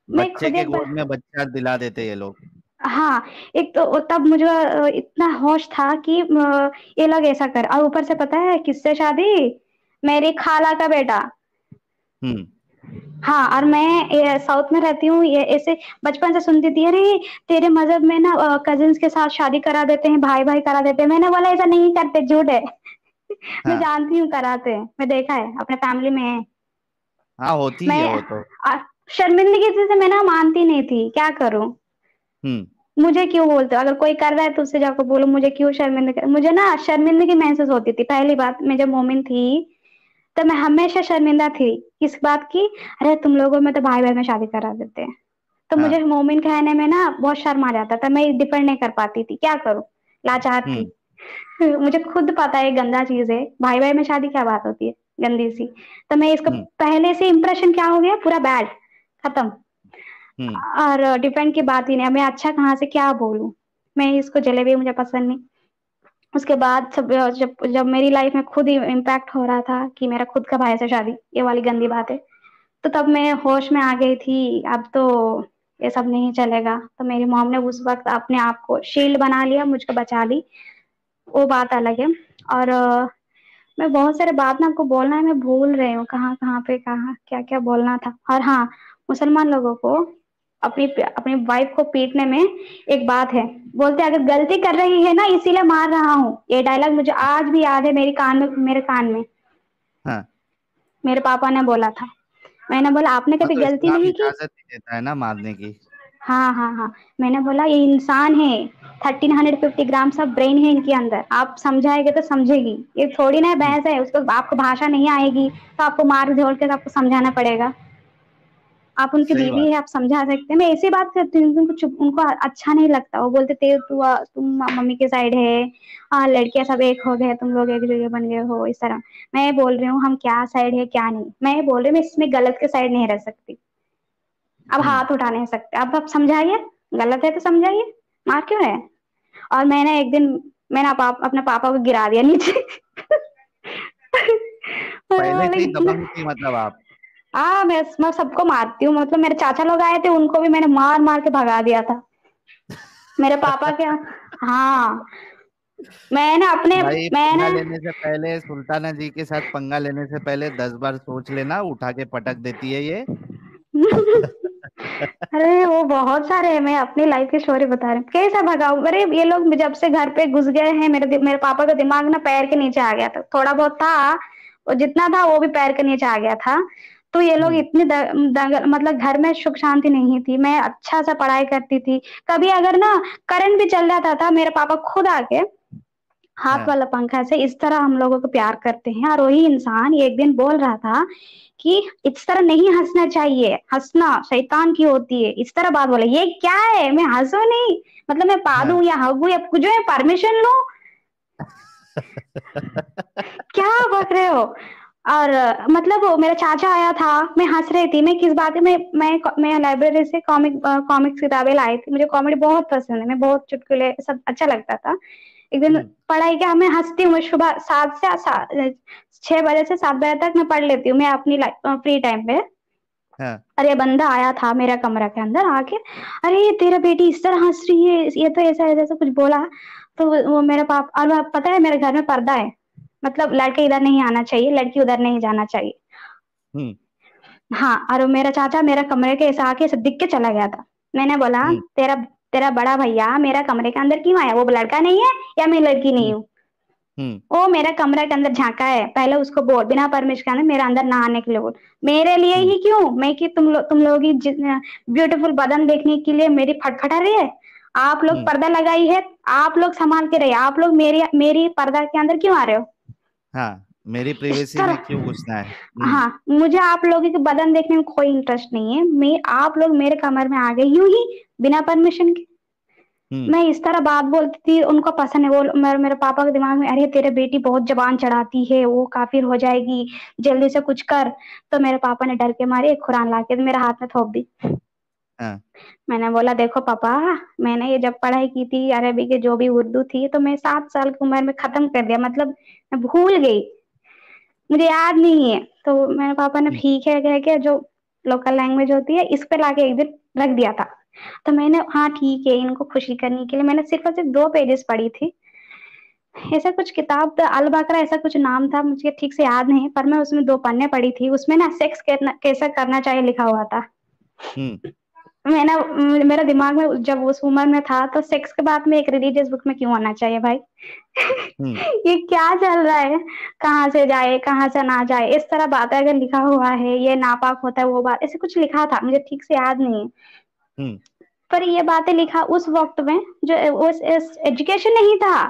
मैं बच्चे खुद के एक गोद में बच्चा दिला देते ये लोग। हाँ, एक तो तब मुझे इतना होश था कि ये लोग ऐसा कर। और ऊपर से पता है किससे शादी, मेरी खाला का बेटा। हम्म। हाँ, और मैं साउथ में रहती हूँ, ये ऐसे बचपन से सुनती थी, अरे तेरे मजहब में ना कजिन्स के साथ शादी करा देते हैं, भाई भाई करा देते हैं। मैंने बोला ऐसा नहीं करते, झूठ है मैं हाँ। जानती हूँ कराते हैं, मैं देखा है अपने फैमिली में है। हाँ, होती है मैं वो तो। शर्मिंदगी से मैं ना मानती नहीं थी, क्या करूं। मुझे क्यों बोलते हो, अगर कोई कर रहा है तो उससे जाकर बोलो, मुझे क्यों शर्मिंदा कर। मुझे ना शर्मिंदगी महसूस होती थी। पहली बात, मैं जब मोमिन थी तो मैं हमेशा शर्मिंदा थी किस बात की, अरे तुम लोगों में तो भाई भाई में शादी करा देते हैं। तो मुझे हाँ। मोमिन कहने में ना बहुत शर्म आ जाता था, मैं डिफेंड नहीं कर पाती थी, क्या करूं, लाचार थी। हम्म। मुझे खुद पता है गंदा चीज है, भाई भाई में शादी क्या बात होती है गंदी सी। तो मैं इसको हम्म। पहले से इंप्रेशन क्या हो गया, पूरा बैड, खत्म। हम्म। और डिपेंड की बात ही नहीं, मैं अच्छा कहाँ से क्या बोलूं। मैं इसको जलेबी मुझे पसंद नहीं। उसके बाद सब जब जब मेरी लाइफ में खुद ही इम्पैक्ट हो रहा था कि मेरा खुद का भाई से शादी, ये वाली गंदी बात है, तो तब मैं होश में आ गई थी, अब तो ये सब नहीं चलेगा। तो मेरी मॉम ने उस वक्त अपने आप को शील्ड बना लिया, मुझको बचा ली, वो बात अलग है। और मैं बहुत सारे बात ना आपको बोलना है, मैं भूल रही हूँ कहाँ कहाँ पे कहाँ क्या क्या बोलना था। और हाँ, मुसलमान लोगों को अपनी अपनी वाइफ को पीटने में एक बात है, बोलते हैं अगर गलती कर रही है ना इसीलिए मार रहा हूँ। ये डायलॉग मुझे आज भी याद है, मेरी कान में, मेरे कान में हाँ। मेरे पापा ने बोला था। मैंने बोला आपने हाँ, कभी तो गलती इस्लाम नहीं की। इजाजत ही देता है ना मारने की। हाँ हाँ हाँ, मैंने बोला ये इंसान है, 1350 ग्राम सब ब्रेन है इनके अंदर, आप समझाएंगे तो समझेगी, ये थोड़ी ना हम्म। भैंस है, उसको आपको भाषा नहीं आएगी तो आपको मार झोल के आपको समझाना पड़ेगा। आप उनकी सही बीवी बात। है, आप समझा सकते हैं। मैं ऐसी बात करती हूँ, उनको चुप, उनको अच्छा नहीं लगता, वो बोलते थे तुम मम्मी के साइड है, लड़कियां सब एक हो गए, तुम लोग एक जगह बन गए हो, इस तरह। मैं बोल रही हूँ हम क्या साइड है क्या नहीं, मैं बोल रही हूँ मैं इसमें गलत के साइड नहीं रह सकती। अब हम्म। हाथ उठा नहीं सकते, अब आप समझाइए, गलत है तो समझाइए, मार क्यों है। और मैंने एक दिन मैंने अपने पापा को गिरा दिया नीचे। मैं पहले से ही बोली दबंग थी मतलब आप। हाँ, मैं सबको मारती हूँ, मतलब मेरे चाचा लोग आए थे उनको भी मैंने मार मार के भगा दिया था। मेरे पापा क्या, हाँ, मैं ना अपने भाई, मैं पंगा ना लेने से पहले सुल्ताना जी के साथ पंगा लेने से पहले 10 बार सोच लेना, उठा के पटक देती है ये। अरे वो बहुत सारे हैं, मैं अपनी लाइफ की स्टोरी बता रही हूँ कैसा भगाऊ। अरे ये लोग जब से घर पे घुस गए हैं, मेरे पापा का दिमाग ना पैर के नीचे आ गया था, थोड़ा बहुत था, और जितना था वो भी पैर के नीचे आ गया था। तो ये लोग हम्म। इतनी मतलब घर में सुख शांति नहीं थी, मैं अच्छा सा पढ़ाई करती थी। कभी अगर ना करंट भी चल जाता था, मेरे पापा खुद आके हाथ हाँ। वाला पंखा से इस तरह हम लोगों को प्यार करते हैं। और वही इंसान एक दिन बोल रहा था कि इस तरह नहीं हंसना चाहिए, हंसना शैतान की होती है, इस तरह बात बोले। ये क्या है, मैं हंसू नहीं, मतलब मैं हाँ। पादू या हगू या जो है परमिशन लूं, क्या बक रहे हो। और मतलब वो मेरा चाचा आया था, मैं हंस रही थी, मैं किस बात में मैं लाइब्रेरी से कॉमिक्स किताबें लाई थी, मुझे कॉमेडी बहुत पसंद है, मैं बहुत चुटकुले सब अच्छा लगता था। एक दिन हम्म। पढ़ाई क्या, मैं हंसती हूँ, सुबह 6 बजे से 7 बजे तक मैं पढ़ लेती हूँ, मैं अपनी फ्री टाइम पे। हाँ। अरे बंदा आया था मेरा कमरा के अंदर आके, अरे ये तेरा बेटी इस तरह हंस रही है, ये तो ऐसा ऐसा ऐसा कुछ बोला। तो वो मेरा पाप, और पता है मेरे घर में पर्दा है, मतलब लड़के इधर नहीं आना चाहिए, लड़की उधर नहीं जाना चाहिए। हम्म। हाँ, और मेरा चाचा मेरा कमरे के ऐसा आके ऐसे दिख के चला गया था। मैंने बोला हम्म। तेरा तेरा बड़ा भैया मेरा कमरे के अंदर क्यों आया, वो लड़का नहीं है या मैं लड़की नहीं हम्म। हूँ। हम्म। वो मेरा कमरे के अंदर झांका है, पहले उसको बोल बिना परमिशन के अंदर मेरे अंदर ना आने के लिए बोल। मेरे लिए हम्म। ही क्यों, मैं कि तुम लोग की ब्यूटीफुल बदन देखने के लिए मेरी फटफटा रही है। आप लोग हम्म। पर्दा लगाई है, आप लोग संभाल के रहिए, आप लोग मेरी मेरी पर्दा के अंदर क्यों आ रहे हो। हाँ, मेरी इस प्रिवेसी में तरह, क्यों घुसना है। हम्म। हाँ, मुझे आप लोगों के बदन देखने में कोई इंटरेस्ट नहीं है, मैं आप लोग मेरे कमर में आ गए यूं ही बिना परमिशन के। हम्म। मैं इस तरह बात बोलती थी, उनको पसंद है। वो मेरे पापा के दिमाग में, अरे तेरे बेटी बहुत जबान चढ़ाती है, वो काफिर हो जाएगी, जल्दी से कुछ कर। तो मेरे पापा ने डर के मारे एक कुरान लाके मेरे हाथ में थोप दी। हाँ। मैंने बोला देखो पापा, मैंने ये जब पढ़ाई की थी अरबी के जो भी उर्दू थी, तो मैं 7 साल की उम्र में खत्म कर दिया, मतलब मैं भूल गई, मुझे याद नहीं है। तो मेरे पापा ने हम्म। ठीक है कह के जो लोकल लैंग्वेज होती है इस पे लाके एक दिन रख दिया था। तो मैंने हाँ ठीक है, इनको खुशी करने के लिए मैंने सिर्फ और सिर्फ 2 पेजेस पढ़ी थी। ऐसा कुछ किताब था, अल बकरा ऐसा कुछ नाम था, मुझे ठीक से याद नहीं, पर मैं उसमें 2 पन्ने पढ़ी थी, उसमें ना सेक्स कैसा करना चाहिए लिखा हुआ था। हम्म। मैंने मेरा दिमाग में जब उस उम्र में था, तो सेक्स के बाद में एक रिलीजियस बुक में क्यों आना चाहिए भाई। हम्म। ये क्या चल रहा है, कहाँ से जाए कहाँ से ना जाए, इस तरह बात अगर लिखा हुआ है, ये नापाक होता है वो बात, ऐसे कुछ लिखा था, मुझे ठीक से याद नहीं है। हम्म। پر یہ باتیں لکھا اس وقت میں جو ایجوکیشن نہیں تھا،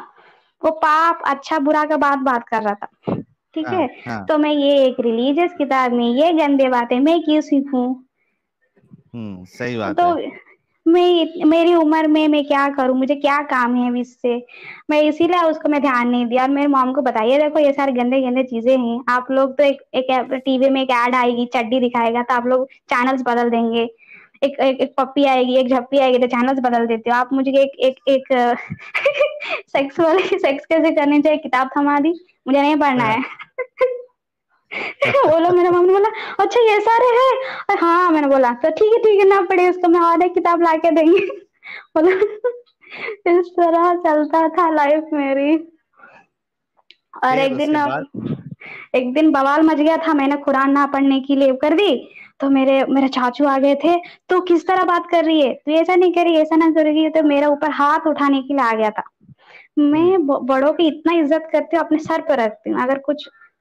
وہ پاپ اچھا برا کا بات کر رہا تھا. ٹھیک ہاں ہے، ہاں. تو میں یہ ایک ریلیجیس کتاب میں یہ گندے باتیں میں کیوں سیکھوں؟ صحیح بات تو ہے. میری عمر میں کیا کروں، مجھے کیا کام ہے اب اس سے. میں اسی لیے اس کو میں دھیان نہیں دیا. اور میرے موم کو بتائیے دیکھو یہ سارے گندے گندے چیزیں ہیں. آپ لوگ تو ایک ٹی وی میں ایک ایڈ آئے گی چڈی دکھائے گا تو آپ لوگ چینلس بدل دیں گے. ایک پپی آئے گی ایک جھپپی آئے گی تو چینلس بدل دیتے ہو آپ. مجھے ایک سیکس کیسے کرنی چاہیے کتاب تھما دی، مجھے نہیں پڑھنا ہے. بولو میرا ممی بولا اچھا یہ سارے ہے. ہاں میں نے بولا تو ٹھیک ہے نہ پڑے اس کو میں اور ایک کتاب لا کے دیں گی. اس طرح چلتا تھا لائف میری. اور پھر اس کے بعد ایک دن بوال مچ گیا تھا. میں نے قرآن نہ پڑھنے کی لیو کر دی تو میرے چاچو آ گئے تھے. تو کس طرح بات کر رہی ہے، تو ایسا نہیں کر رہی ایسا نہ کرے گی. تو میرے اوپر ہاتھ اٹھانے کے لیے آ گیا تھا. میں بڑوں کی اتنا عزت کرتی ہوں اپنے سر پہ رکھتی ہوں.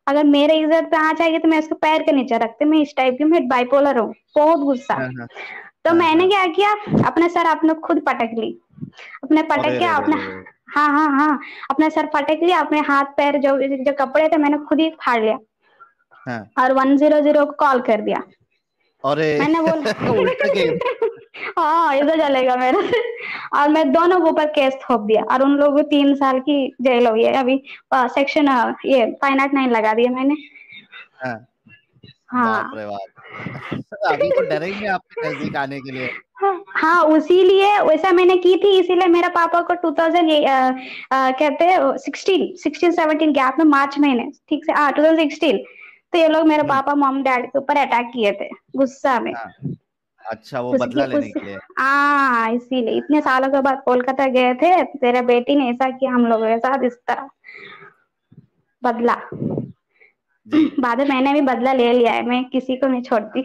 اگر میرے عزت پہ آنچ آئے گی تو میں اس کو پیر کے نیچے رکھتی ہوں. میں اس ٹائپ کی میں بائیپولر ہوں. بہت غصہ. ہاں ہاں تو ہاں میں نے ہاں. کیا اپنے سر اپنے خود پٹک لی. اپنے پٹک ارے کے رے رے اپنا رے. ہاں اپنے سر پٹک لیا. اپنے ہاتھ پیر جو کپڑے تھے میں نے خود ہی پھاڑ لیا. ہاں. اور 100 کو کال کر دیا. ارے میں نے بولا الٹا کیس. ہاں ایسا چلے گا میرا. اور میں دونوں کے اوپر کیس تھوپ دیا. اور ان لوگوں کو 3 سال کی جیل ہوئی ہے ابھی. سیکشن یہ 509 لگا دیا میں نے. ہاں. ہاں باپ رے باپ. ابھی تو ڈریں گے آپ کے نزدیک آنے کے لیے. ہاں اسی لیے ویسا میں نے کی تھی. اسی لیے میرا پاپا کو 2000 کہتے 16-17 گیپ میں مارچ مہینے ٹھیک سے 2016. تو یہ لوگ میرے پاپا ممی ڈیڈی کے اوپر اٹیک کیے تھے غصہ میں. ہاں. اچھا وہ بدلہ لینے کے لیے. ہاں اسی لیے اتنے سالوں کے بعد کولکاتہ گئے تھے. تیرا بیٹی نے ایسا کیا ہم لوگوں کے ساتھ اس طرح بدلا. جی بعد میں نے بھی بدلا لے لیا ہے. میں کسی کو نہیں چھوڑتی.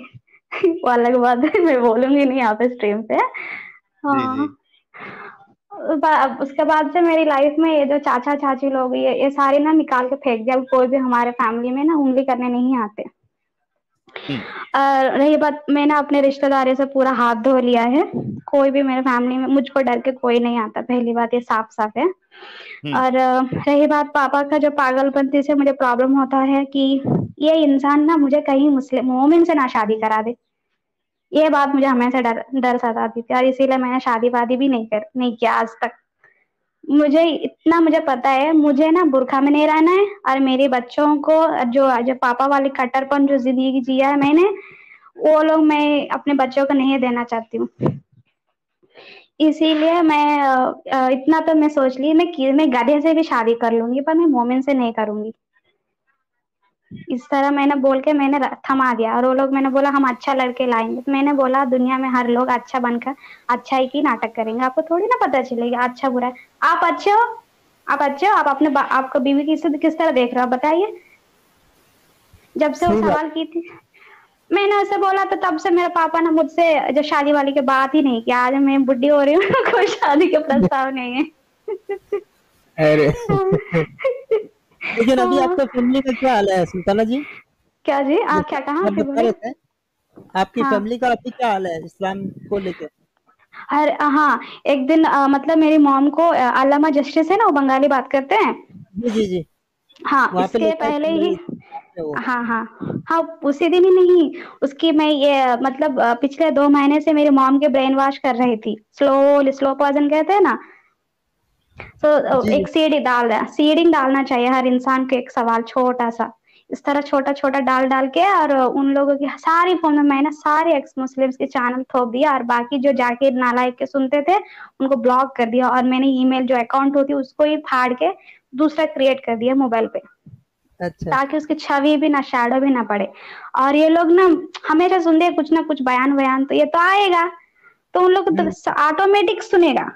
وہ الگ بات ہے میں بولوں گی نہیں یہاں پہ اسٹریم پہ. جی ہاں جی. اس کے بعد سے میری لائف میں یہ جو چاچا چاچی لوگ یہ سارے نا نکال کے پھینک دیا. کوئی بھی ہمارے فیملی میں نا انگلی کرنے نہیں آتے. رہی بات میں نے اپنے رشتے داری سے پورا ہاتھ دھو لیا ہے. کوئی بھی میرے فیملی میں مجھ کو ڈر کے کوئی نہیں آتا. پہلی بات یہ صاف ہے. اور رہی بات پاپا کا جو پاگل پنتی سے مجھے پرابلم ہوتا ہے کہ یہ انسان نا مجھے کہیں مسلم مومن سے نہ شادی کرا دے. یہ بات مجھے ہمیشہ ڈر ستاتی تھی. اور اسی لیے میں نے شادی وادی بھی نہیں کیا آج تک. مجھے پتا ہے مجھے نا برقعہ میں نہیں رہنا ہے. اور میرے بچوں کو جو پاپا والے کٹر پن جو زندگی جیا ہے میں نے وہ لوگ میں اپنے بچوں کو نہیں دینا چاہتی ہوں. اسی لیے میں اتنا تو میں سوچ لی میں گدھے سے بھی شادی کر لوں گی پر میں مومن سے نہیں کروں گی. اس طرح میں نے بول کے میں نے تھما دیا. اور وہ لوگ میں نے بولا ہم اچھا لڑکے لائیں گے. میں نے بولا دنیا میں ہر لوگ اچھا بن کر اچھا ہی کی ناٹک کریں گے. آپ کو تھوڑی نا پتا چلے گا اچھا برا ہے. آپ اچھے ہو آپ اچھے ہو آپ کو بیوی کس طرح دیکھ رہے ہو بتائیے. جب سے وہ صحیح بات. سوال کی تھی میں نے اسے بولا تو تب سے میرے پاپا نے مجھ سے جو شادی والی کی بات ہی نہیں کیا. آج میں بڈھی ہو رہی ہوں کوئی شادی کا پرستاؤ نہیں ہے. ارے لیکن ابھی آپ کا فیملی کا کیا حال ہے سلطانہ جی؟ کیا جی جیسے کیا کہاں آپ پھر بتا بولے. رہے تھے آپ کی ہاں فیملی کا ابھی کیا حال ہے اسلام کو لے کے؟ ہاں ایک دن مطلب میری موم کو علامہ جسٹس ہے نا وہ بنگالی بات کرتے ہیں. جی ہاں وہاں اس پہ کے لے کر پہلے ہی وہ ہاں اسی دن ہی نہیں اس کی میں یہ مطلب پچھلے 2 مہینے سے میری موم کے برین واش کر رہی تھی. سلو پوائزن کہتے ہیں نا. تو جی ایک سیڈنگ ڈالنا چاہیے ہر انسان کو. ایک سوال چھوٹا سا اس طرح چھوٹا ڈال کے اور ان لوگوں کی ساری فون میں نے سارے ایکس مسلم کے چینل تھوپ دیا. اور باقی جو جا کے نالائق کے سنتے تھے ان کو بلاک کر دیا. اور میں نے ای میل جو اکاؤنٹ ہوتی اس کو ہی پھاڑ کے دوسرا کریٹ کر دیا موبائل پہ اچھا تاکہ اس کی چھوی بھی نہ شیڈو بھی نہ پڑے. اور یہ لوگ نا ہمیشہ سنتے کچھ نہ کچھ بیان ویان تو یہ تو آئے گا تو ان لوگ آٹومیٹک سنے گا.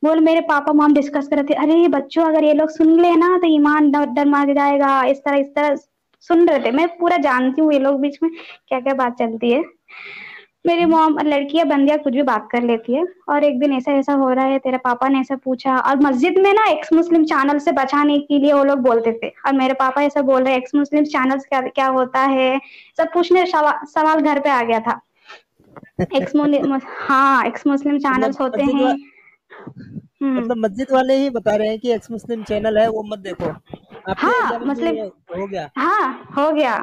بول میرے پاپا موم ڈسکس کر رہے تھے ارے یہ بچوں اگر یہ لوگ سن لے نا تو ایمان ڈر مار جائے گا. اس طرح سن رہے تھے. میں پورا جانتی ہوں یہ لوگ بیچ میں کیا بات چلتی ہے. میری موم لڑکیاں بندیاں کچھ بھی بات کر لیتی ہے. اور ایک دن ایسا ہو رہا ہے تیرے پاپا نے ایسا پوچھا. اور مسجد میں نا ایکس مسلم چینل سے بچانے کے لیے وہ لوگ بولتے تھے. اور میرے پاپا ایسا بول رہے ایکس مسلم چینل کیا ہوتا ہے سب پوچھنے سوال گھر پہ آ گیا تھا. एक्स हाँ, एक्स मुस्लिम मतलब चैनल्स होते मस्जिद हैं। मतलब मस्जिद वाले ही बता रहे हैं कि एक्स मुस्लिम चैनल है वो मत देखो। आपके हाँ एरिया में भी मुस्लिम, ये हो गया? हाँ हो गया।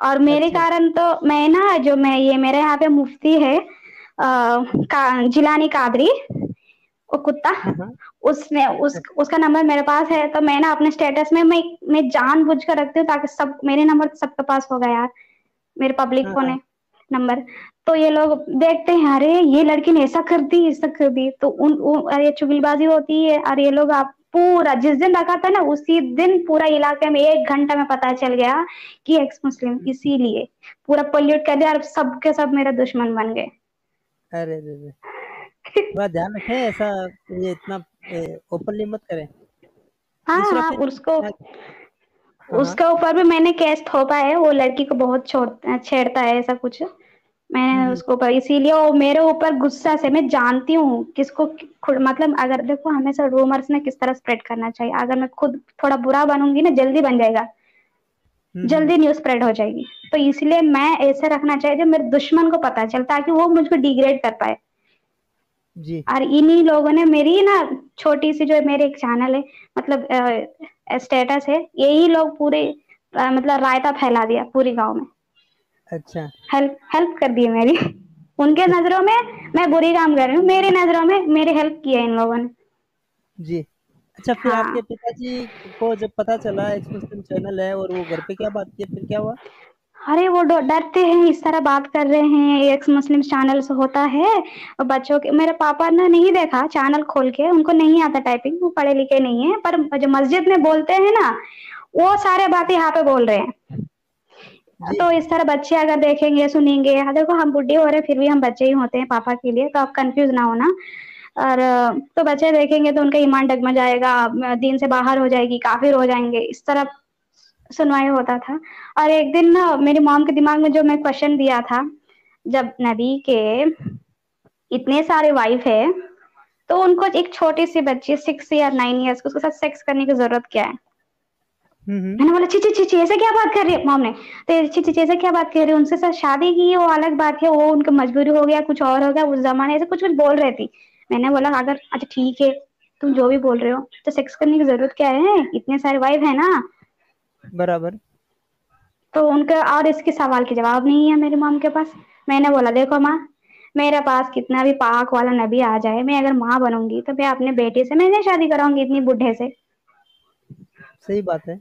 और मेरे अच्छा। कारण तो मैं ना, जो मैं ये मेरे यहाँ पे मुफ्ती है जिलानी कादरी, वो कुत्ता, हाँ, हाँ। उसने उसका नंबर मेरे पास है, तो मैं ना अपने स्टेटस में मैं जानबूझ कर रखती हूँ ताकि सब मेरे नंबर सबके पास होगा यार, मेरे पब्लिक हाँ, फोन हाँ। है नंबर। तो ये लोग देखते हैं, अरे ये लड़की ने ऐसा कर दी, ऐसा कर दी, तो अरे चुगलबाजी होती है। और ये लोग आप पूरा जिस दिन रखा था ना, उसी दिन पूरा इलाके में 1 घंटा में पता चल गया कि एक्स मुस्लिम, इसीलिए पूरा पोल्यूट कर दिया और सबके सब मेरे दुश्मन बन गए। अरे रे रे! थोड़ा ध्यान रखें, ऐसा ये इतना ओपनली मत करें। हाँ दूसरा हाँ, फिर उसको हाँ, हाँ। उसके ऊपर भी मैंने केस थोपा है, वो लड़की को बहुत छेड़ता है ऐसा कुछ, हुँ, मैंने हुँ। उसको ऊपर, इसीलिए वो मेरे ऊपर गुस्सा से, मैं जानती हूँ किसको मतलब अगर देखो हमेशा रूमर्स ने किस तरह स्प्रेड करना चाहिए, अगर मैं खुद थोड़ा बुरा बनूंगी ना, जल्दी बन जाएगा, हुँ, हुँ। जल्दी न्यूज स्प्रेड हो जाएगी। तो इसलिए मैं ऐसे रखना चाहिए जो मेरे दुश्मन को पता चले, ताकि वो मुझको डिग्रेड कर पाए। जी। और इन्हीं लोगों ने मेरी ना छोटी सी जो मेरे एक चैनल है, मतलब स्टेटस है, यही लोग पूरे मतलब रायता फैला दिया पूरी गांव में, अच्छा। हेल्प हेल्प कर दी है मेरी। उनके नजरों में मैं बुरी काम कर रही हूँ, मेरी नजरों में मेरी हेल्प की है इन लोगों ने। जी। अच्छा, फिर हाँ, आपके पिताजी को जब पता चला एक्स मुस्लिम चैनल है और वो घर पे क्या बात की, फिर क्या हुआ? अरे वो डरते हैं, इस तरह बात कर रहे हैं, एक्स मुस्लिम चैनल से होता है और बच्चों के, मेरे पापा ने नहीं देखा चैनल खोल के, उनको नहीं आता टाइपिंग, वो पढ़े लिखे नहीं है, पर जो मस्जिद में बोलते हैं ना, वो सारे बातें यहाँ पे बोल रहे हैं। जी। तो इस तरह बच्चे अगर देखेंगे सुनेंगे, हाँ देखो हम बुढ़े हो रहे फिर भी हम बच्चे ही होते हैं पापा के लिए, तो आप कंफ्यूज ना होना। और तो बच्चे देखेंगे तो उनका ईमान डगमगा जाएगा, दीन से बाहर हो जाएगी, काफिर हो जाएंगे, इस तरह सुनवाई होता था। और एक दिन ना मेरी मॉम के दिमाग में जो मैं क्वेश्चन दिया था, जब नबी के इतने सारे वाइफ है, तो उनको एक छोटी सी बच्ची 6 या 9 ईयर्स उसके साथ सेक्स करने की जरूरत क्या है? हुँ, हुँ। मैंने बोला ची ची ची ची, ऐसे क्या बात कर रही है मॉम ने, तो ची ची ची ऐसे क्या बात कर रही है, उनसे साथ शादी की है वो अलग बात है, वो उनका मजबूरी हो गया, कुछ और हो गया, उस जमाने से कुछ कुछ बोल रही थी। मैंने बोला अगर अच्छा ठीक है, तुम जो भी बोल रहे हो, तो सेक्स करने की जरूरत क्या है, इतने सारे वाइफ है ना। बराबर। तो उनका और इसके सवाल के जवाब नहीं है मेरी मॉम के पास। मैंने बोला देखो माँ, मेरे पास कितना भी पाक वाला नबी आ जाए, मैं अगर माँ बनूंगी तो मैं अपने बेटे से मैं नहीं शादी कराऊंगी इतनी बुढ़े से। सही बात है।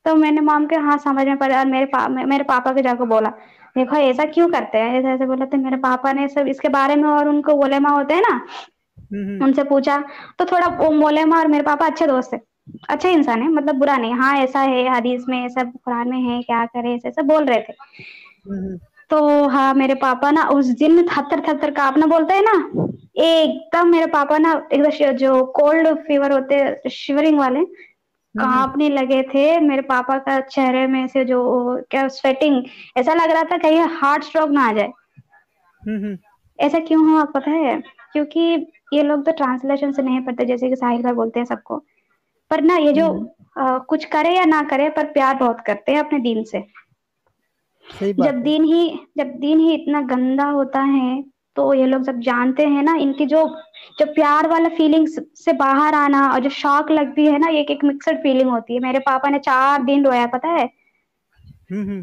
तो मैंने मॉम के हाँ समझ में पड़ा, और मेरे पापा के जाकर बोला देखो ऐसा क्यों करते हैं, ऐसे ऐसे बोला, तो मेरे पापा ने सब इसके बारे में, और उनको उलेमा होते हैं ना, हुँ, हुँ। उनसे पूछा। तो थोड़ा वो उलेमा और मेरे पापा अच्छे दोस्त है, अच्छे इंसान है, मतलब बुरा नहीं, हाँ ऐसा है हदीस में, सब कुरान में है, क्या करे, ऐसे ऐसे बोल रहे थे। हुँ, हुँ। तो हाँ मेरे पापा ना उस दिन थर थर थर कांपना बोलते हैं ना, एकदम मेरे पापा ना एकदम जो कोल्ड फीवर होते हैं शिवरिंग वाले, हुँ, हुँ। कांपने लगे थे। मेरे पापा का चेहरे में से जो क्या स्वेटिंग, ऐसा लग रहा था कहीं हार्ट स्ट्रोक ना आ जाए। हुँ, हुँ। ऐसा क्यों हुआ पता है? क्योंकि ये लोग तो ट्रांसलेशन से नहीं पढ़ते, जैसे कि साहिल भाई बोलते हैं सबको, पर ना ये हुँ, जो हुँ। कुछ करे या ना करे पर प्यार बहुत करते हैं अपने दीन से। सही बात जब है। दिन ही जब दिन ही इतना गंदा होता है, तो ये लोग जब जानते हैं ना, इनकी जो जो प्यार वाला फीलिंग्स से बाहर आना और जो शॉक लगती है ना, ये एक मिक्सड फीलिंग होती है। मेरे पापा ने 4 दिन रोया पता है, हुँ, हुँ।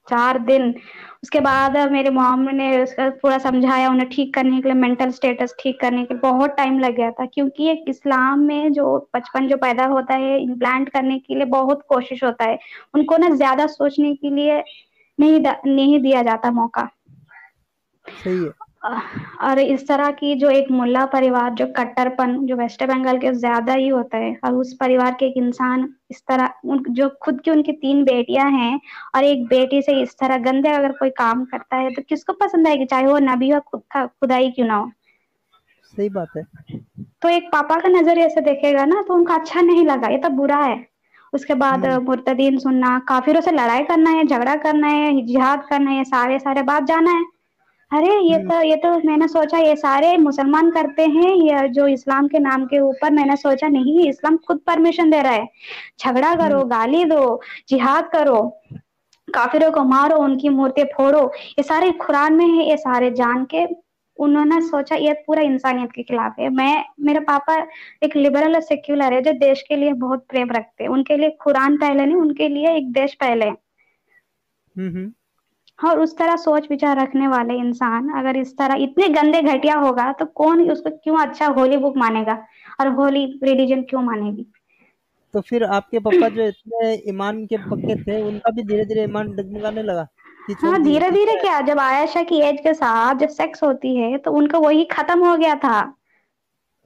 4 दिन। उसके बाद मेरे मॉम ने उसका पूरा समझाया, उन्हें ठीक करने के लिए, मेंटल स्टेटस ठीक करने के लिए बहुत टाइम लग गया था, क्योंकि एक इस्लाम में जो बचपन जो पैदा होता है इम्प्लांट करने के लिए बहुत कोशिश होता है, उनको ना ज्यादा सोचने के लिए नहीं दिया जाता मौका। सही है। और इस तरह की जो एक मुल्ला परिवार, जो कट्टरपन जो वेस्ट बंगाल के ज्यादा ही होता है, और उस परिवार के एक इंसान इस तरह जो खुद की उनकी 3 बेटियां हैं और एक बेटी से इस तरह गंदे अगर कोई काम करता है, तो किसको पसंद आएगी, चाहे वो नबी हो खुदाई क्यों ना हो। सही बात है। तो एक पापा का नजरिए से देखेगा ना, तो उनका अच्छा नहीं लगा, ये तो बुरा है। उसके बाद हुँ। मुर्तदीन सुनना, काफिरों से लड़ाई करना है, झगड़ा करना है, जिहाद करना है, सारे सारे बात जाना है। अरे हुँ। ये तो मैंने सोचा ये सारे मुसलमान करते हैं, ये जो इस्लाम के नाम के ऊपर, मैंने सोचा नहीं, इस्लाम खुद परमिशन दे रहा है, झगड़ा हुँ। करो, गाली दो, जिहाद करो। काफिरों को मारो, उनकी मूर्ति फोड़ो, ये सारे कुरान में है। ये सारे जान के उन्होंने सोचा ये पूरा इंसानियत के खिलाफ है। मेरे पापा एक लिबरल और सेक्युलर है, जो देश के लिए बहुत प्रेम रखते हैं। उनके लिए कुरान पहले नहीं, उनके लिए एक देश पहले। और उस तरह सोच विचार रखने वाले इंसान अगर इस तरह इतने गंदे घटिया होगा तो कौन उसको क्यों अच्छा होली बुक मानेगा और होली रिलीजन क्यों मानेगी। तो फिर आपके पापा जो इतने ईमान के पक्के थे, उनका भी धीरे धीरे ईमान डगमगाने लगा कि छोड़ हाँ, दिए धीरे कि धीरे क्या? क्या, जब आयशा की एज के साथ जब सेक्स होती है तो उनका वही खत्म हो गया था।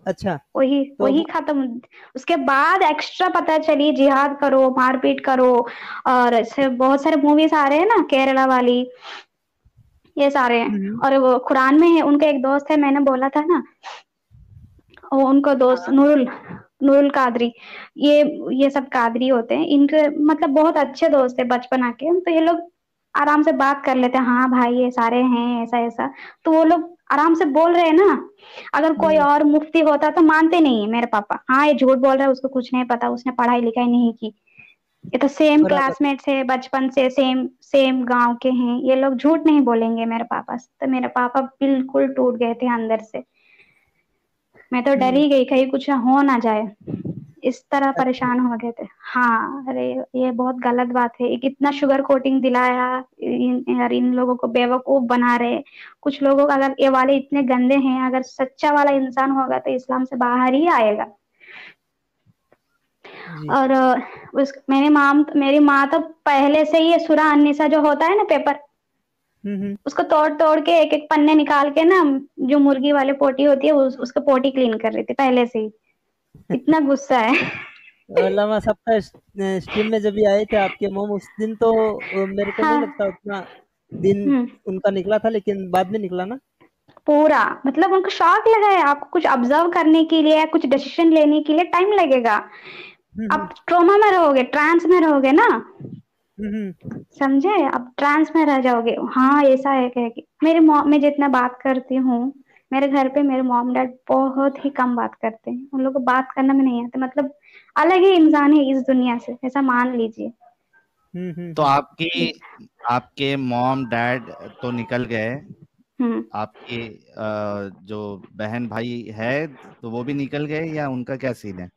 अच्छा, वही तो वही खत्म। उसके बाद एक्स्ट्रा पता चली जिहाद करो, मारपीट करो, और ऐसे बहुत सारे मूवीज आ रहे हैं ना, केरला वाली, ये सारे। और वो कुरान में है। उनका एक दोस्त है, मैंने बोला था ना, वो उनको दोस्त नूरुल कादरी, ये सब कादरी होते हैं। इनके मतलब बहुत अच्छे दोस्त है बचपन के। तो ये लोग आराम से बात कर लेते हैं, हाँ भाई ये सारे हैं ऐसा ऐसा। तो वो लोग आराम से बोल रहे हैं ना। अगर कोई और मुफ्ती होता तो मानते नहीं है मेरे पापा, हाँ ये झूठ बोल रहा है, उसको कुछ नहीं पता, उसने पढ़ाई लिखाई नहीं की। ये तो सेम बराबर। क्लासमेट्स है बचपन से, सेम सेम गांव के हैं, ये लोग झूठ नहीं बोलेंगे मेरे पापा से। तो मेरे पापा बिल्कुल टूट गए थे अंदर से। मैं तो डर ही गई कहीं कुछ हो ना जाए, इस तरह अच्छा, परेशान हो गए थे। हाँ, अरे ये बहुत गलत बात है। एक इतना शुगर कोटिंग दिलाया, इन लोगों को बेवकूफ बना रहे। कुछ लोगों अगर ये वाले इतने गंदे हैं, अगर सच्चा वाला इंसान होगा तो इस्लाम से बाहर ही आएगा। जी। और मेरी माँ तो पहले से ही ये सूरा अन्निसा जो होता है ना पेपर, उसको तोड़ तोड़ के एक एक पन्ने निकाल के ना, जो मुर्गी वाले पोटी होती है उसको पोटी क्लीन कर रही थी पहले से ही। इतना गुस्सा है। अल्लामा साहब का स्ट्रीम में जब भी आए थे आपके मोम, उस दिन तो मेरे को नहीं हाँ। लगता उतना दिन उनका निकला था, लेकिन बाद में निकला ना। पूरा मतलब उनको शॉक लगा है। आपको कुछ ऑब्जर्व करने के लिए, कुछ डिसीजन लेने के लिए टाइम लगेगा। आप ट्रोमा में रहोगे, ट्रांस में रहोगे ना, समझे, आप ट्रांस में रह जाओगे। हाँ ऐसा है कह के। मेरे मॉम में जितना बात करती हूँ, मेरे घर पे मेरे मॉम डैड बहुत ही कम बात करते हैं। उन लोगों को बात करना भी नहीं आता। मतलब अलग ही इंसान है इस दुनिया से, ऐसा मान लीजिए। तो आपके मॉम डैड तो निकल गए, आपके जो बहन भाई है तो वो भी निकल गए, या उनका क्या सीन है?